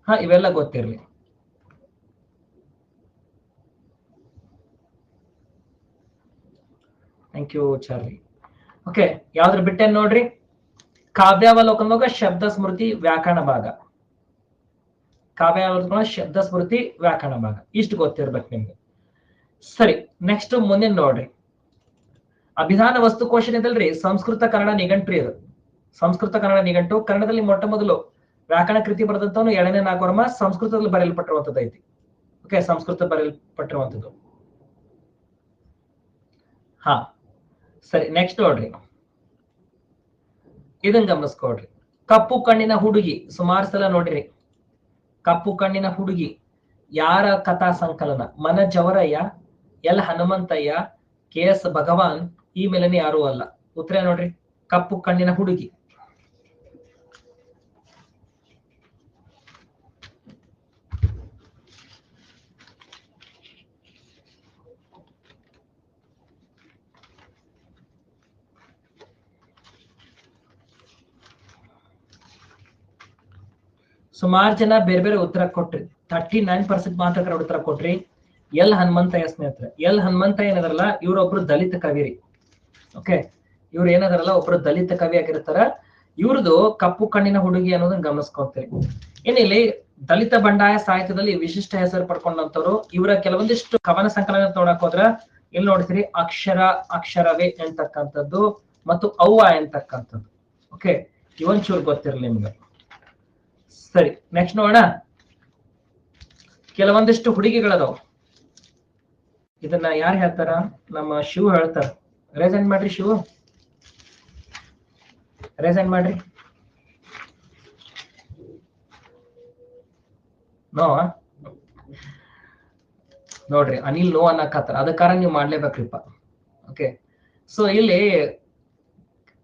ಇವೆಲ್ಲ ಗೊತ್ತಿರ್ಲಿ. Thank you Charlie. ಓಕೆ, ಯಾವ್ದ್ರ ಬಿಟ್ಟೇನ್ ನೋಡ್ರಿ? ಕಾವ್ಯಾವಲೋಕನದಾಗ ಶಬ್ದ ಸ್ಮೃತಿ ವ್ಯಾಕರಣ ಭಾಗ. ಕಾವ್ಯಾವಲೋಕನ ಶಬ್ದ ಸ್ಮೃತಿ ವ್ಯಾಕರಣ ಭಾಗ ಇಷ್ಟು ಗೊತ್ತಿರ್ಬೇಕು ನಿಮ್ಗೆ. ಸರಿ, ನೆಕ್ಸ್ಟ್ ಮುಂದಿನ ನೋಡ್ರಿ. ಅಭಿಧಾನ ವಸ್ತುಕೋಶ ಇದಲ್ರಿ, ಸಂಸ್ಕೃತ ಕನ್ನಡ ನಿಘಂಟು ಇದು. ಸಂಸ್ಕೃತ ಕನ್ನಡ ನಿಘಂಟು. ಕನ್ನಡದಲ್ಲಿ ಮೊಟ್ಟ ಮೊದಲು ವ್ಯಾಕರಣ ಕೃತಿ ಬರೆದಂತವನು ಎರಡನೇ ನಾಗವರ್ಮ. ಸಂಸ್ಕೃತದಲ್ಲಿ ಬರೆಯಲ್ಪಟ್ಟಿರುವಂತದ್ದು ಐತಿ. ಓಕೆ, ಸಂಸ್ಕೃತ ಬರೆಯಲ್ಪಟ್ಟಿರುವಂತದ್ದು. ಸರಿ, ನೆಕ್ಸ್ಟ್ ನೋಡ್ರಿ. ಇದನ್ನ ಗಮನಿಸ್ಕೊಡ್ರಿ. ಕಪ್ಪು ಕಣ್ಣಿನ ಹುಡುಗಿ ಸುಮಾರು ಸಲ ನೋಡ್ರಿ. ಕಪ್ಪು ಕಣ್ಣಿನ ಹುಡುಗಿ ಯಾರ ಕಥಾ ಸಂಕಲನ? ಮನಜವರಯ್ಯ, ಎಲ್ ಹನುಮಂತಯ್ಯ, KS ಭಗವಾನ್, ಈ ಮೇಲನೆ ಯಾರು ಅಲ್ಲ. ಉತ್ತರ ನೋಡ್ರಿ, ಕಪ್ಪು ಕಣ್ಣಿನ ಹುಡುಗಿ. ಸುಮಾರು ಜನ ಬೇರೆ ಬೇರೆ ಉತ್ತರ ಕೊಟ್ರಿ. 39% ಮಾತ್ರ ಉತ್ತರ ಕೊಟ್ರಿ. ಎಲ್ ಹನುಮಂತಯ್ಯ ಸ್ನೇಹಿತರೆ. ಎಲ್ ಹನುಮಂತಯ್ಯ ಏನದಾರಲ್ಲ, ಇವ್ರೊಬ್ರು ದಲಿತ ಕವಿರಿ. ಓಕೆ, ಇವ್ರು ಏನದಾರಲ್ಲ ಒಬ್ರು ದಲಿತ ಕವಿ ಆಗಿರ್ತಾರ. ಇವ್ರದ್ದು ಕಪ್ಪು ಕಣ್ಣಿನ ಹುಡುಗಿ ಅನ್ನೋದನ್ನ ಗಮನಿಸ್ಕೊಂತೀರಿ. ಏನಿಲ್ಲಿ ದಲಿತ ಬಂಡಾಯ ಸಾಹಿತ್ಯದಲ್ಲಿ ವಿಶಿಷ್ಟ ಹೆಸರು ಪಡ್ಕೊಂಡಂತವ್ರು. ಇವರ ಕೆಲವೊಂದಿಷ್ಟು ಕವನ ಸಂಕಲನ ನೋಡಕ್ ಹೋದ್ರ ಇಲ್ಲಿ ನೋಡ್ತೀರಿ ಅಕ್ಷರ, ಅಕ್ಷರವೇ ಎಂತಕ್ಕಂಥದ್ದು ಮತ್ತು ಅವ್ವ ಎಂತಕ್ಕಂಥದ್ದು. ಓಕೆ, ಇವೊಂಚೂರು ಗೊತ್ತಿರಲಿ ನಿಮ್ಗೆ. ಸರಿ, ನೆಕ್ಸ್ಟ್ ನೋಡೋಣ. ಕೆಲವೊಂದಿಷ್ಟು ಹುಡುಗಿಗಳದಾವ. ಇದನ್ನ ಯಾರು ಹೇಳ್ತಾರ? ನಮ್ಮ ಶಿವ ಹೇಳ್ತಾರ. ರೇಸೆಂಟ್ ಮಾಡ್ರಿ ಶಿವ, ರೇಸೆಂಟ್ ಮಾಡ್ರಿ. ನೋ ನೋಡ್ರಿ, ಅನಿಲ್ ನೋ ಅನ್ನಕತ್ತಾರ, ಅದಕ್ಕಾರ ನೀವು ಮಾಡ್ಲೇಬೇಕ್ರಿಪ್ಪ. ಓಕೆ, ಸೊ ಇಲ್ಲಿ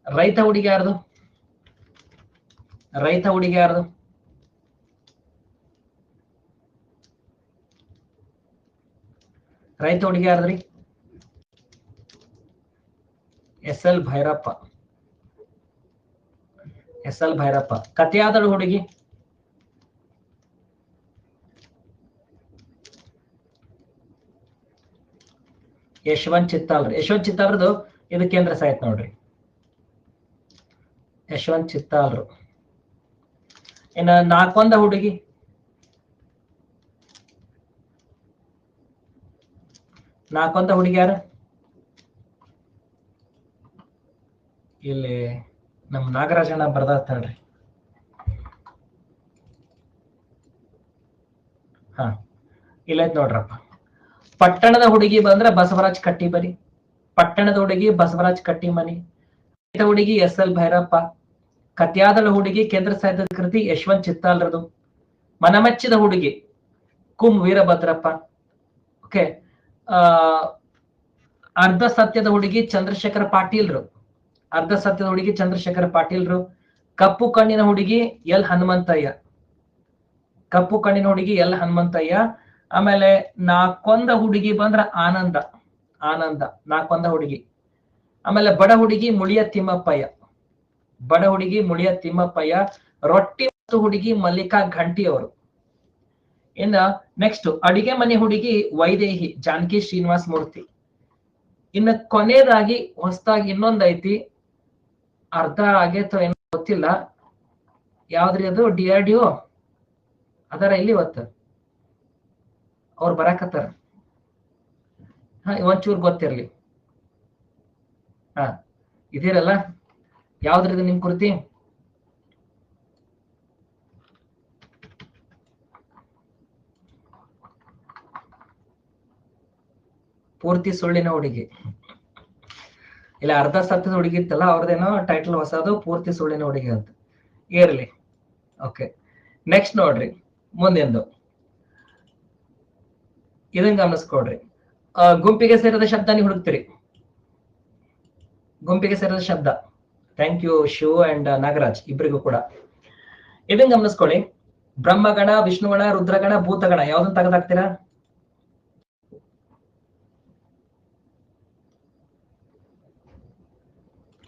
ರೈತ ಹುಡುಗಿ ಯಾರ್ದು? ರೈತ ಹುಡುಗಿ ಯಾರ್ದು? ರೈತ ಹುಡುಗಿ ಯಾರ್ದ್ರಿ? SL ಭೈರಪ್ಪ. SL ಭೈರಪ್ಪ. ಕಥೆಯಾದಳು ಹುಡುಗಿ? ಯಶವಂತ್ ಚಿತ್ತಾಲ್ರಿ. ಯಶವಂತ್ ಚಿತ್ತಾಲ್ರದು ಇದು ಕೇಂದ್ರ ಸಾಹಿತ್ಯ ನೋಡ್ರಿ. ಯಶವಂತ್ ಚಿತ್ತಾಲ್ರು. ಇನ್ನ ನಾಕೊಂದ ಹುಡುಗಿ? ನಾಕೊಂದ ಹುಡುಗಿ ಯಾರು? ಇಲ್ಲಿ ನಮ್ ನಾಗರಾಜಣ್ಣ ಬರ್ದಾತಾಳ್ರಿ. ಹಾ, ಇಲ್ಲೈತ್ ನೋಡ್ರಪ್ಪ. ಪಟ್ಟಣದ ಹುಡುಗಿ ಬಂದ್ರ ಬಸವರಾಜ್ ಕಟ್ಟಿಮನಿ. ಪಟ್ಟಣದ ಹುಡುಗಿ ಬಸವರಾಜ್ ಕಟ್ಟಿಮನಿ. ರೈತ ಹುಡುಗಿ SL ಭೈರಪ್ಪ. ಕಥೆಯಾದಳ ಹುಡುಗಿ ಕೇಂದ್ರ ಸಾಹಿತ್ಯದ ಕೃತಿ ಯಶವಂತ್ ಚಿತ್ತಾಲ್ರದು. ಮನಮೆಚ್ಚಿದ ಹುಡುಗಿ ಕುಂ ವೀರಭದ್ರಪ್ಪ. ಓಕೆ, ಅರ್ಧ ಸತ್ಯದ ಹುಡುಗಿ ಚಂದ್ರಶೇಖರ ಪಾಟೀಲ್ರು. ಅರ್ಧ ಸತ್ಯದ ಹುಡುಗಿ ಚಂದ್ರಶೇಖರ ಪಾಟೀಲ್ರು. ಕಪ್ಪು ಕಣ್ಣಿನ ಹುಡುಗಿ ಎಲ್ ಹನುಮಂತಯ್ಯ. ಕಪ್ಪು ಕಣ್ಣಿನ ಹುಡುಗಿ ಎಲ್ ಹನುಮಂತಯ್ಯ. ಆಮೇಲೆ ನಾಕೊಂದ ಹುಡುಗಿ ಬಂದ್ರ ಆನಂದ. ಆನಂದ ನಾಕೊಂದ ಹುಡುಗಿ. ಆಮೇಲೆ ಬಡ ಹುಡುಗಿ ಮುಳಿಯ ತಿಮ್ಮಪ್ಪಯ್ಯ. ಬಡ ಹುಡುಗಿ ಮುಳಿಯ ತಿಮ್ಮಪ್ಪಯ್ಯ. ರೊಟ್ಟಿ ಮತ್ತು ಹುಡುಗಿ ಮಲ್ಲಿಕಾ ಘಂಟಿ ಅವರು. ಇನ್ನ ನೆಕ್ಸ್ಟ್ ಅಡಿಗೆ ಮನೆ ಹುಡುಗಿ ವೈದೇಹಿ ಜಾನಕಿ ಶ್ರೀನಿವಾಸ ಮೂರ್ತಿ. ಇನ್ನು ಕೊನೆಯದಾಗಿ ಹೊಸದಾಗಿ ಇನ್ನೊಂದೈತಿ, ಅರ್ಧ ಆಗೇತೋ ಏನೋ ಗೊತ್ತಿಲ್ಲ, ಯಾವ್ದ್ರಿ ಅದು? DRDO ಅದರ ಇಲ್ಲಿ ಇವತ್ತು ಅವ್ರು ಬರಾಕತ್ತಾರ. ಹಾ, ಒಂಚೂರು ಗೊತ್ತಿರ್ಲಿ. ಹಾ, ಇದೀರಲ್ಲ, ಯಾವ್ದ್ರಿದು ನಿಮ್ ಕೃತಿ? ಪೂರ್ತಿ ಸುಳ್ಳಿನ ಹುಡುಗಿ. ಇಲ್ಲ, ಅರ್ಧ ಸತ್ಯದ ಹುಡುಗಿ ಇತ್ತಲ್ಲ, ಅವ್ರದ್ದೇನೋ ಟೈಟಲ್ ಹೊಸದು, ಪೂರ್ತಿ ಸುಳ್ಳಿನ ಹುಡುಗಿ ಅಂತ ಇರ್ಲಿ. ಓಕೆ, ನೆಕ್ಸ್ಟ್ ನೋಡ್ರಿ ಮುಂದೆಂದು. ಇದನ್ನ ಗಮನಿಸ್ಕೊಡ್ರಿ. ಗುಂಪಿಗೆ ಸೇರಿದ ಶಬ್ದ ನೀವು ಹುಡುಕ್ತೀರಿ. ಗುಂಪಿಗೆ ಸೇರಿದ ಶಬ್ದ. Thank you Shiva and Nagaraj ಇಬ್ಬರಿಗೂ ಕೂಡ. ಇದನ್ನ ಗಮನಿಸ್ಕೊಳ್ಳಿ. ಬ್ರಹ್ಮಗಣ, ವಿಷ್ಣುಗಣ, ರುದ್ರಗಣ, ಭೂತಗಣ ಯಾವ್ದನ್ನ ತೆಗೆದಾಕ್ತೀರಾ?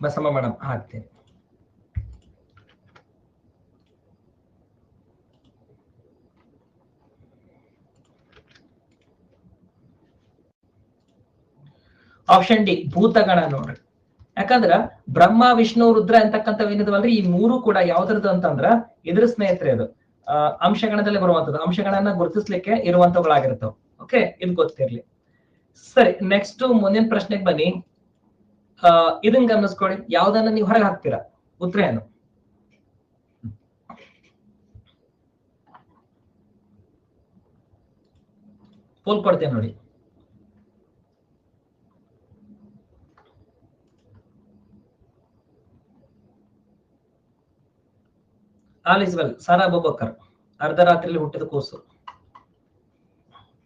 ಬಸಮ್ಮ ಮೇಡಮ್ ಹಾಕ್ತೀನಿ. ಆಪ್ಷನ್ ಡಿ ಭೂತಗಣ ನೋಡ್ರಿ. ಯಾಕಂದ್ರ ಬ್ರಹ್ಮ, ವಿಷ್ಣು, ರುದ್ರ ಅಂತಕ್ಕಂಥವ್ ಏನಿದವಲ್ರಿ, ಈ ಮೂರು ಕೂಡ ಯಾವ್ದ್ರದ್ದು ಅಂತಂದ್ರ ಇದ್ರ ಸ್ನೇಹಿತರೆ ಅದು ಅಂಶಗಣದಲ್ಲಿ ಬರುವಂತದ್ದು. ಅಂಶಗಳನ್ನ ಗುರುತಿಸ್ಲಿಕ್ಕೆ ಇರುವಂತವುಗಳಾಗಿರ್ತಾವ. ಓಕೆ, ಇದು ಗೊತ್ತಿರ್ಲಿ. ಸರಿ, ನೆಕ್ಸ್ಟ್ ಮುಂದಿನ ಪ್ರಶ್ನೆಗೆ ಬನ್ನಿ. ಇದನ್ನ ಗಮನಿಸ್ಕೊಳ್ಳಿ. ಯಾವ್ದನ್ನ ನೀವು ಹೊರಗೆ ಹಾಕ್ತೀರಾ? ಉತ್ತರ ಏನು? ಪೋಲ್ ಕೊಡ್ತೇನೆ ನೋಡಿ. All is well. Sara Abubakar. ಅರ್ಧರಾತ್ರಿಯಲ್ಲಿ ಹುಟ್ಟಿದ ಕೂಸು.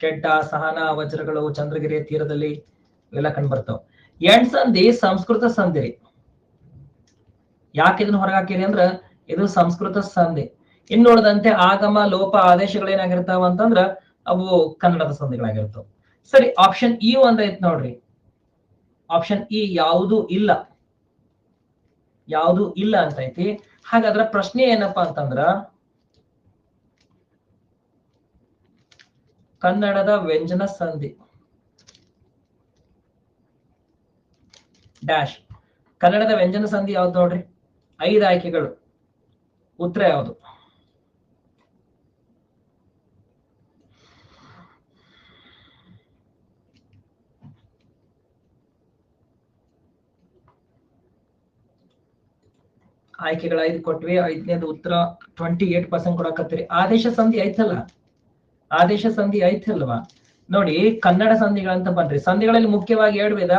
ಕೆಡ್ಡ, ಸಹನ, ವಜ್ರಗಳು, ಚಂದ್ರಗಿರಿಯ ತೀರದಲ್ಲಿ ಇವೆಲ್ಲ ಕಂಡು ಬರ್ತಾವ. ಎಂಟ್ ಸಂಧಿ ಸಂಸ್ಕೃತ ಸಂಧಿರಿ. ಯಾಕೆ ಇದನ್ನ ಹೊರಗಾಕಿರಿ ಅಂದ್ರ ಇದು ಸಂಸ್ಕೃತ ಸಂಧಿ. ಇನ್ ನೋಡದಂತೆ ಆಗಮ, ಲೋಪ, ಆದೇಶಗಳೇನಾಗಿರ್ತಾವ ಅಂತಂದ್ರ ಅವು ಕನ್ನಡದ ಸಂಧಿಗಳಾಗಿರ್ತಾವ. ಸರಿ, ಆಪ್ಷನ್ ಇ ಒಂದೈತ್ ನೋಡ್ರಿ. ಆಪ್ಷನ್ ಇ ಯಾವುದು ಇಲ್ಲ, ಯಾವುದು ಇಲ್ಲ ಅಂತ ಐತಿ. ಹಾಗಾದ್ರ ಪ್ರಶ್ನೆ ಏನಪ್ಪಾ ಅಂತಂದ್ರ ಕನ್ನಡದ ವ್ಯಂಜನ ಸಂಧಿ ಡ್ಯಾಶ್. ಕನ್ನಡದ ವ್ಯಂಜನ ಸಂಧಿ ಯಾವ್ದು ನೋಡ್ರಿ? 5 ಆಯ್ಕೆಗಳು. ಉತ್ತರ ಯಾವುದು? ಆಯ್ಕೆಗಳ 5 ಕೊಟ್ವಿ. 5ನೇದು ಉತ್ತರ 28% ಕೊಡಕತ್ತೀರಿ. ಆದೇಶ ಸಂಧಿ ಐತಲ್ಲ, ಆದೇಶ ಸಂಧಿ ಐತಲ್ವಾ ನೋಡಿ. ಕನ್ನಡ ಸಂಧಿಗಳಂತ ಬನ್ರಿ. ಸಂಧಿಗಳಲ್ಲಿ ಮುಖ್ಯವಾಗಿ 2 ವಿಧ,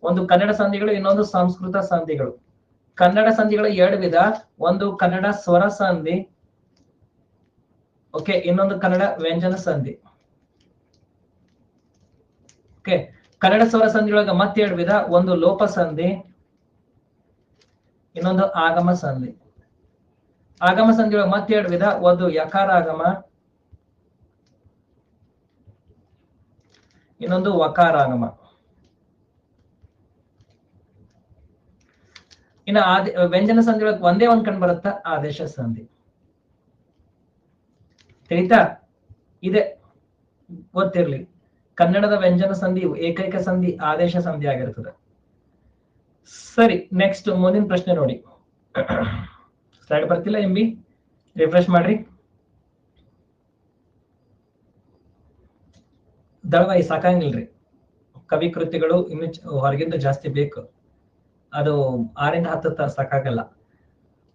ಒಂದು ಕನ್ನಡ ಸಂಧಿಗಳು, ಇನ್ನೊಂದು ಸಂಸ್ಕೃತ ಸಂಧಿಗಳು. ಕನ್ನಡ ಸಂಧಿಗಳು 2 ವಿಧ, ಒಂದು ಕನ್ನಡ ಸ್ವರ ಸಂಧಿ, ಓಕೆ, ಇನ್ನೊಂದು ಕನ್ನಡ ವ್ಯಂಜನ ಸಂಧಿ. ಓಕೆ, ಕನ್ನಡ ಸ್ವರ ಸಂಧಿಯೊಳಗ ಮತ್ತೆ 2 ವಿಧ, ಒಂದು ಲೋಪ ಸಂಧಿ, ಇನ್ನೊಂದು ಆಗಮ ಸಂಧಿ. ಆಗಮ ಸಂಧಿಯೊಳಗೆ ಮತ್ತೆ 2 ವಿಧ, ಒಂದು ಯಕಾರ ಆಗಮ, ಇನ್ನೊಂದು ವಕಾರಾಗಮ. ಇನ್ನು ವ್ಯಂಜನ ಸಂಧಿಯೊಳಗೆ ಒಂದೇ ಒಂದ್ ಕಂಡು ಬರುತ್ತ, ಆದೇಶ ಸಂಧಿ. ತಿಳಿತಾ ಇದೆ, ಗೊತ್ತಿರ್ಲಿ. ಕನ್ನಡದ ವ್ಯಂಜನ ಸಂಧಿ ಏಕೈಕ ಸಂಧಿ ಆದೇಶ ಸಂಧಿ ಆಗಿರ್ತದೆ. ಸರಿ, ನೆಕ್ಸ್ಟ್ ಮುಂದಿನ ಪ್ರಶ್ನೆ ನೋಡಿ. ಸ್ಲೈಡ್ ಬರ್ತಿಲ್ಲ, ಎಂಬಿ ರಿಫ್ರೆಶ್ ಮಾಡ್ರಿ. ದಳವಾಯಿ ಸಾಕಾಗಿಲ್ರಿ, ಕವಿ ಕೃತಿಗಳು ಇನ್ನು ಹೊರಗಿಂದ ಜಾಸ್ತಿ ಬೇಕು. ಅದು 6ರಿಂದ 10 ಸಾಕಾಗಲ್ಲ.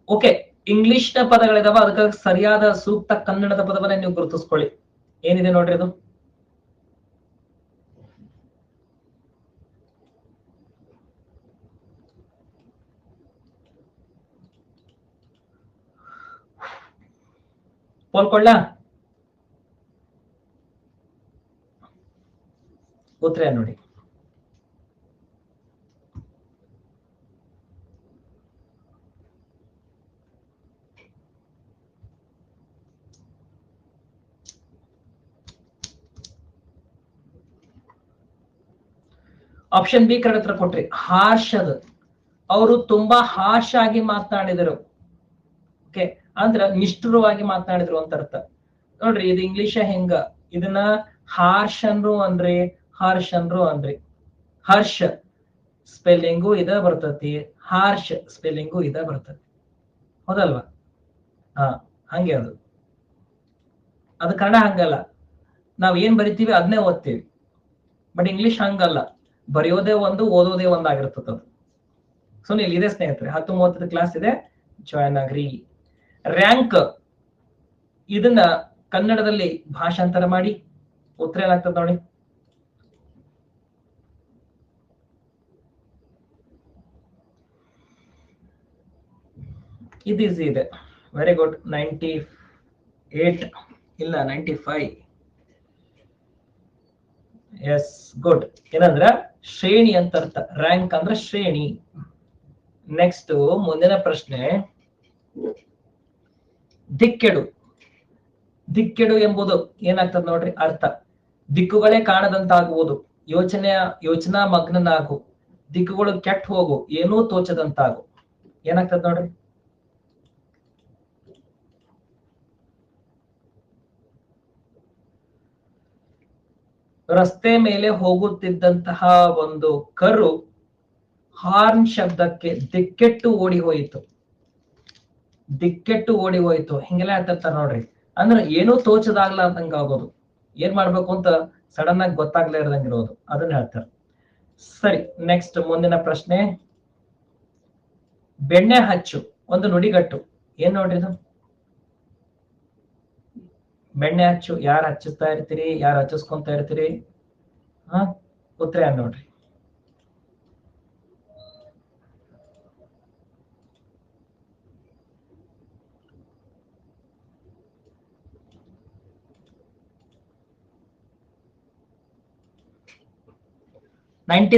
ಓಕೆ, ಇಂಗ್ಲಿಷ್ ನ ಪದಗಳಿದಾವ, ಅದಕ್ಕೆ ಸರಿಯಾದ ಸೂಕ್ತ ಕನ್ನಡದ ಪದವನ್ನ ನೀವು ಗುರುತಿಸ್ಕೊಳ್ಳಿ. ಏನಿದೆ ನೋಡ್ರಿ ಅದು. ಹೋಲ್ಕೊಳ್ಳ ಉತ್ತರ ನೋಡಿ. ಆಪ್ಷನ್ ಬಿ ಕರೆಕ್ಟ್ ಉತ್ತರ ಕೊಟ್ರಿ. ಹಾರ್ಷದ್, ಅವರು ತುಂಬಾ ಹಾರ್ಷ್ ಆಗಿ ಮಾತನಾಡಿದರು. ಓಕೆ, ಅಂದ್ರ ನಿಷ್ಠುರವಾಗಿ ಮಾತನಾಡಿದ್ರು ಅಂತ ಅರ್ಥ. ನೋಡ್ರಿ, ಇದು ಇಂಗ್ಲಿಷ್ ಹೆಂಗ, ಇದನ್ನ ಹಾರ್ಷ್ ಅನ್ರು ಅನ್ರಿ, ಹರ್ಷ್ ಅನ್ರು ಅನ್ರಿ. ಹರ್ಷ ಸ್ಪೆಲ್ಲಿಂಗು ಇದ ಬರ್ತತಿ, ಹಾರ್ಷ್ ಸ್ಪೆಲ್ಲಿಂಗು ಇದ ಬರ್ತತಿ, ಹೌದಲ್ವಾ? ಹಂಗೆ ಅದು ಕನ್ನಡ ಹಂಗಲ್ಲ. ನಾವ್ ಏನ್ ಬರಿತೀವಿ ಅದನ್ನೇ ಓದ್ತೀವಿ. ಬಟ್ ಇಂಗ್ಲಿಷ್ ಹಂಗಲ್ಲ, ಬರೆಯೋದೇ ಒಂದು, ಓದೋದೇ ಒಂದು ಆಗಿರ್ತದೆ ಅದು. ಸೊ ಇಲ್ಲಿ ಇದೆ ಸ್ನೇಹಿತರೆ, 10:30 ಕ್ಲಾಸ್ ಇದೆ, ಜಾಯ್ನ್ ಆಗ್ರಿ. ರ್ಯಾಂಕ್ ಇದನ್ನ ಕನ್ನಡದಲ್ಲಿ ಭಾಷಾಂತರ ಮಾಡಿ ಉತ್ತರ ಏನಾಗ್ತದೆ ನೋಡಿ. ಇದು ಈಸಿ ಇದೆ, ವೆರಿ ಗುಡ್. 98 ಇಲ್ಲ 95. Yes, good. ಏನಂದ್ರ ಶ್ರೇಣಿ ಅಂತ ಅರ್ಥ. ರ್ಯಾಂಕ್ ಅಂದ್ರೆ ಶ್ರೇಣಿ. ನೆಕ್ಸ್ಟ್ ಮುಂದಿನ ಪ್ರಶ್ನೆ, ದಿಕ್ಕೆಡು. ದಿಕ್ಕೆಡು ಎಂಬುದು ಏನಾಗ್ತದೆ ನೋಡ್ರಿ ಅರ್ಥ. ದಿಕ್ಕುಗಳೇ ಕಾಣದಂತಾಗುವುದು, ಯೋಚನಾ ಮಗ್ನನಾಗು, ದಿಕ್ಕುಗಳು ಕೆಟ್ಟ ಹೋಗು, ಏನೂ ತೋಚದಂತಾಗು. ಏನಾಗ್ತದೆ ನೋಡ್ರಿ. ರಸ್ತೆ ಮೇಲೆ ಹೋಗುತ್ತಿದ್ದಂತಹ ಒಂದು ಕರು ಹಾರ್ನ್ ಶಬ್ದಕ್ಕೆ ದಿಕ್ಕೆಟ್ಟು ಓಡಿ ಹೋಯಿತು. ದಿಕ್ಕೆಟ್ಟು ಓಡಿ ಹೋಯ್ತು, ಹಿಂಗೆಲ್ಲ ಹೇಳ್ತಿರ್ತಾರ ನೋಡ್ರಿ. ಅಂದ್ರೆ ಏನೂ ತೋಚದಾಗ್ಲ ಅಂತಂಗ ಆಗೋದು, ಏನ್ ಮಾಡ್ಬೇಕು ಅಂತ ಸಡನ್ ಆಗಿ ಗೊತ್ತಾಗ್ಲೇ ಇರೋದಂಗಿರೋದು, ಅದನ್ನ ಹೇಳ್ತಾರೆ. ಸರಿ, ನೆಕ್ಸ್ಟ್ ಮುಂದಿನ ಪ್ರಶ್ನೆ, ಬೆಣ್ಣೆ ಹಚ್ಚು ಒಂದು ನುಡಿಗಟ್ಟು. ಏನ್ ನೋಡ್ರಿ ಇದು? ಬೆಣ್ಣೆ ಹಚ್ಚು, ಯಾರು ಹಚ್ಚಿಸ್ತಾ ಇರ್ತೀರಿ, ಯಾರು ಹಚ್ಚಿಸ್ಕೊಂತ ಇರ್ತೀರಿ? ಉತ್ತರ ಏನ್ ನೋಡ್ರಿ. ನೈಂಟಿ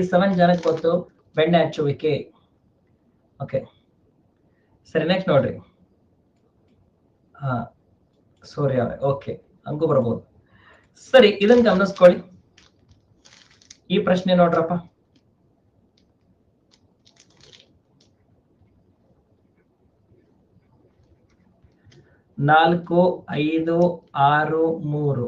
ಸೆವೆನ್ ಜನಕ್ಕೆ ಗೊತ್ತು ಬೆಣ್ಣೆ ಹಚ್ಚುವಿಕೆ. ಓಕೆ, ಸರಿ, ನೆಕ್ಸ್ಟ್ ನೋಡ್ರಿ. ಸೂರ್ಯ, ಓಕೆ, ಹಂಗೂ ಬರ್ಬೋದು. ಸರಿ, ಇದನ್ನ ಗಮನಿಸ್ಕೊಳ್ಳಿ. ಈ ಪ್ರಶ್ನೆ ನೋಡ್ರಪ್ಪ, 4, 5, 6, 3.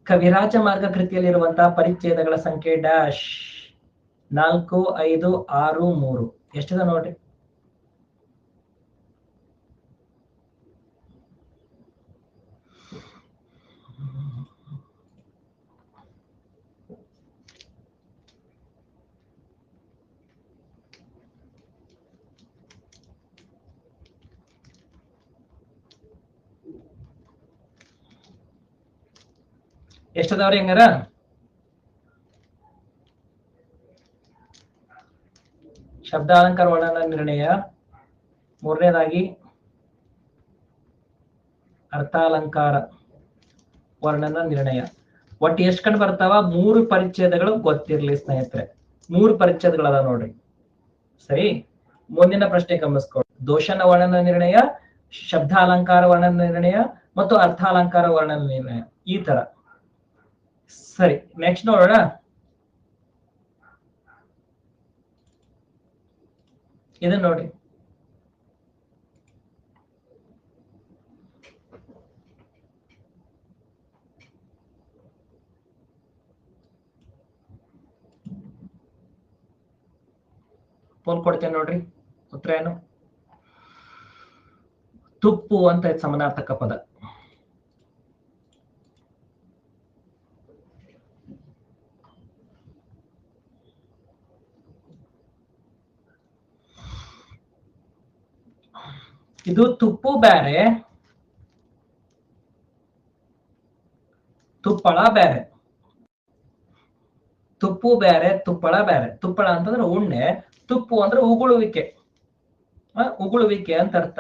ಕವಿರಾಜ ಮಾರ್ಗ ಕೃತಿಯಲ್ಲಿರುವಂತಹ ಪರಿಚ್ಛೇದಗಳ ಸಂಖ್ಯೆ ಡ್ಯಾಶ್ 4, 5, 6, 3 ಎಷ್ಟಿದೆ ನೋಡ್ರಿ. ಎಷ್ಟದವ್ರಿ ಹೆಂಗಾರ? ಶಬ್ದಾಲಂಕಾರ ವರ್ಣನ ನಿರ್ಣಯ, ಮೂರನೇದಾಗಿ ಅರ್ಥಾಲಂಕಾರ ವರ್ಣನ ನಿರ್ಣಯ. ಒಟ್ಟು ಎಷ್ಟು ಕಂಡು ಬರ್ತಾವ? 3 ಪರಿಚ್ಛೇದಗಳು ಗೊತ್ತಿರ್ಲಿ ಸ್ನೇಹಿತರೆ. 3 ಪರಿಚ್ಛೇದಗಳದ ನೋಡ್ರಿ. ಸರಿ, ಮುಂದಿನ ಪ್ರಶ್ನೆ ಗಮನಿಸ್ಕೊಳ್ಳಿ. ದೋಷಣ ವರ್ಣನ ನಿರ್ಣಯ, ಶಬ್ದಾಲಂಕಾರ ವರ್ಣನ ನಿರ್ಣಯ ಮತ್ತು ಅರ್ಥಾಲಂಕಾರ ವರ್ಣನ ನಿರ್ಣಯ, ಈ ತರ. ಸರಿ, ನೆಕ್ಸ್ಟ್ ನೋಡೋಣ. ಇದನ್ನ ನೋಡಿ. ಪೋಲ್ ಕೊಡ್ತೇನೆ ನೋಡ್ರಿ. ಉತ್ತರ ಏನು? ತುಪ್ಪು ಅಂತ ಸಮಾನಾರ್ಥಕ ಪದ. ಇದು ತುಪ್ಪು ಬ್ಯಾರೆ, ತುಪ್ಪಳ ಬ್ಯಾರೆ. ತುಪ್ಪು ಬ್ಯಾರೆ, ತುಪ್ಪಳ ಬ್ಯಾರೆ. ತುಪ್ಪಳ ಅಂತಂದ್ರೆ ಉಣ್ಣೆ, ತುಪ್ಪು ಅಂದ್ರೆ ಉಗುಳುವಿಕೆ. ಉಗುಳುವಿಕೆ ಅಂತ ಅರ್ಥ.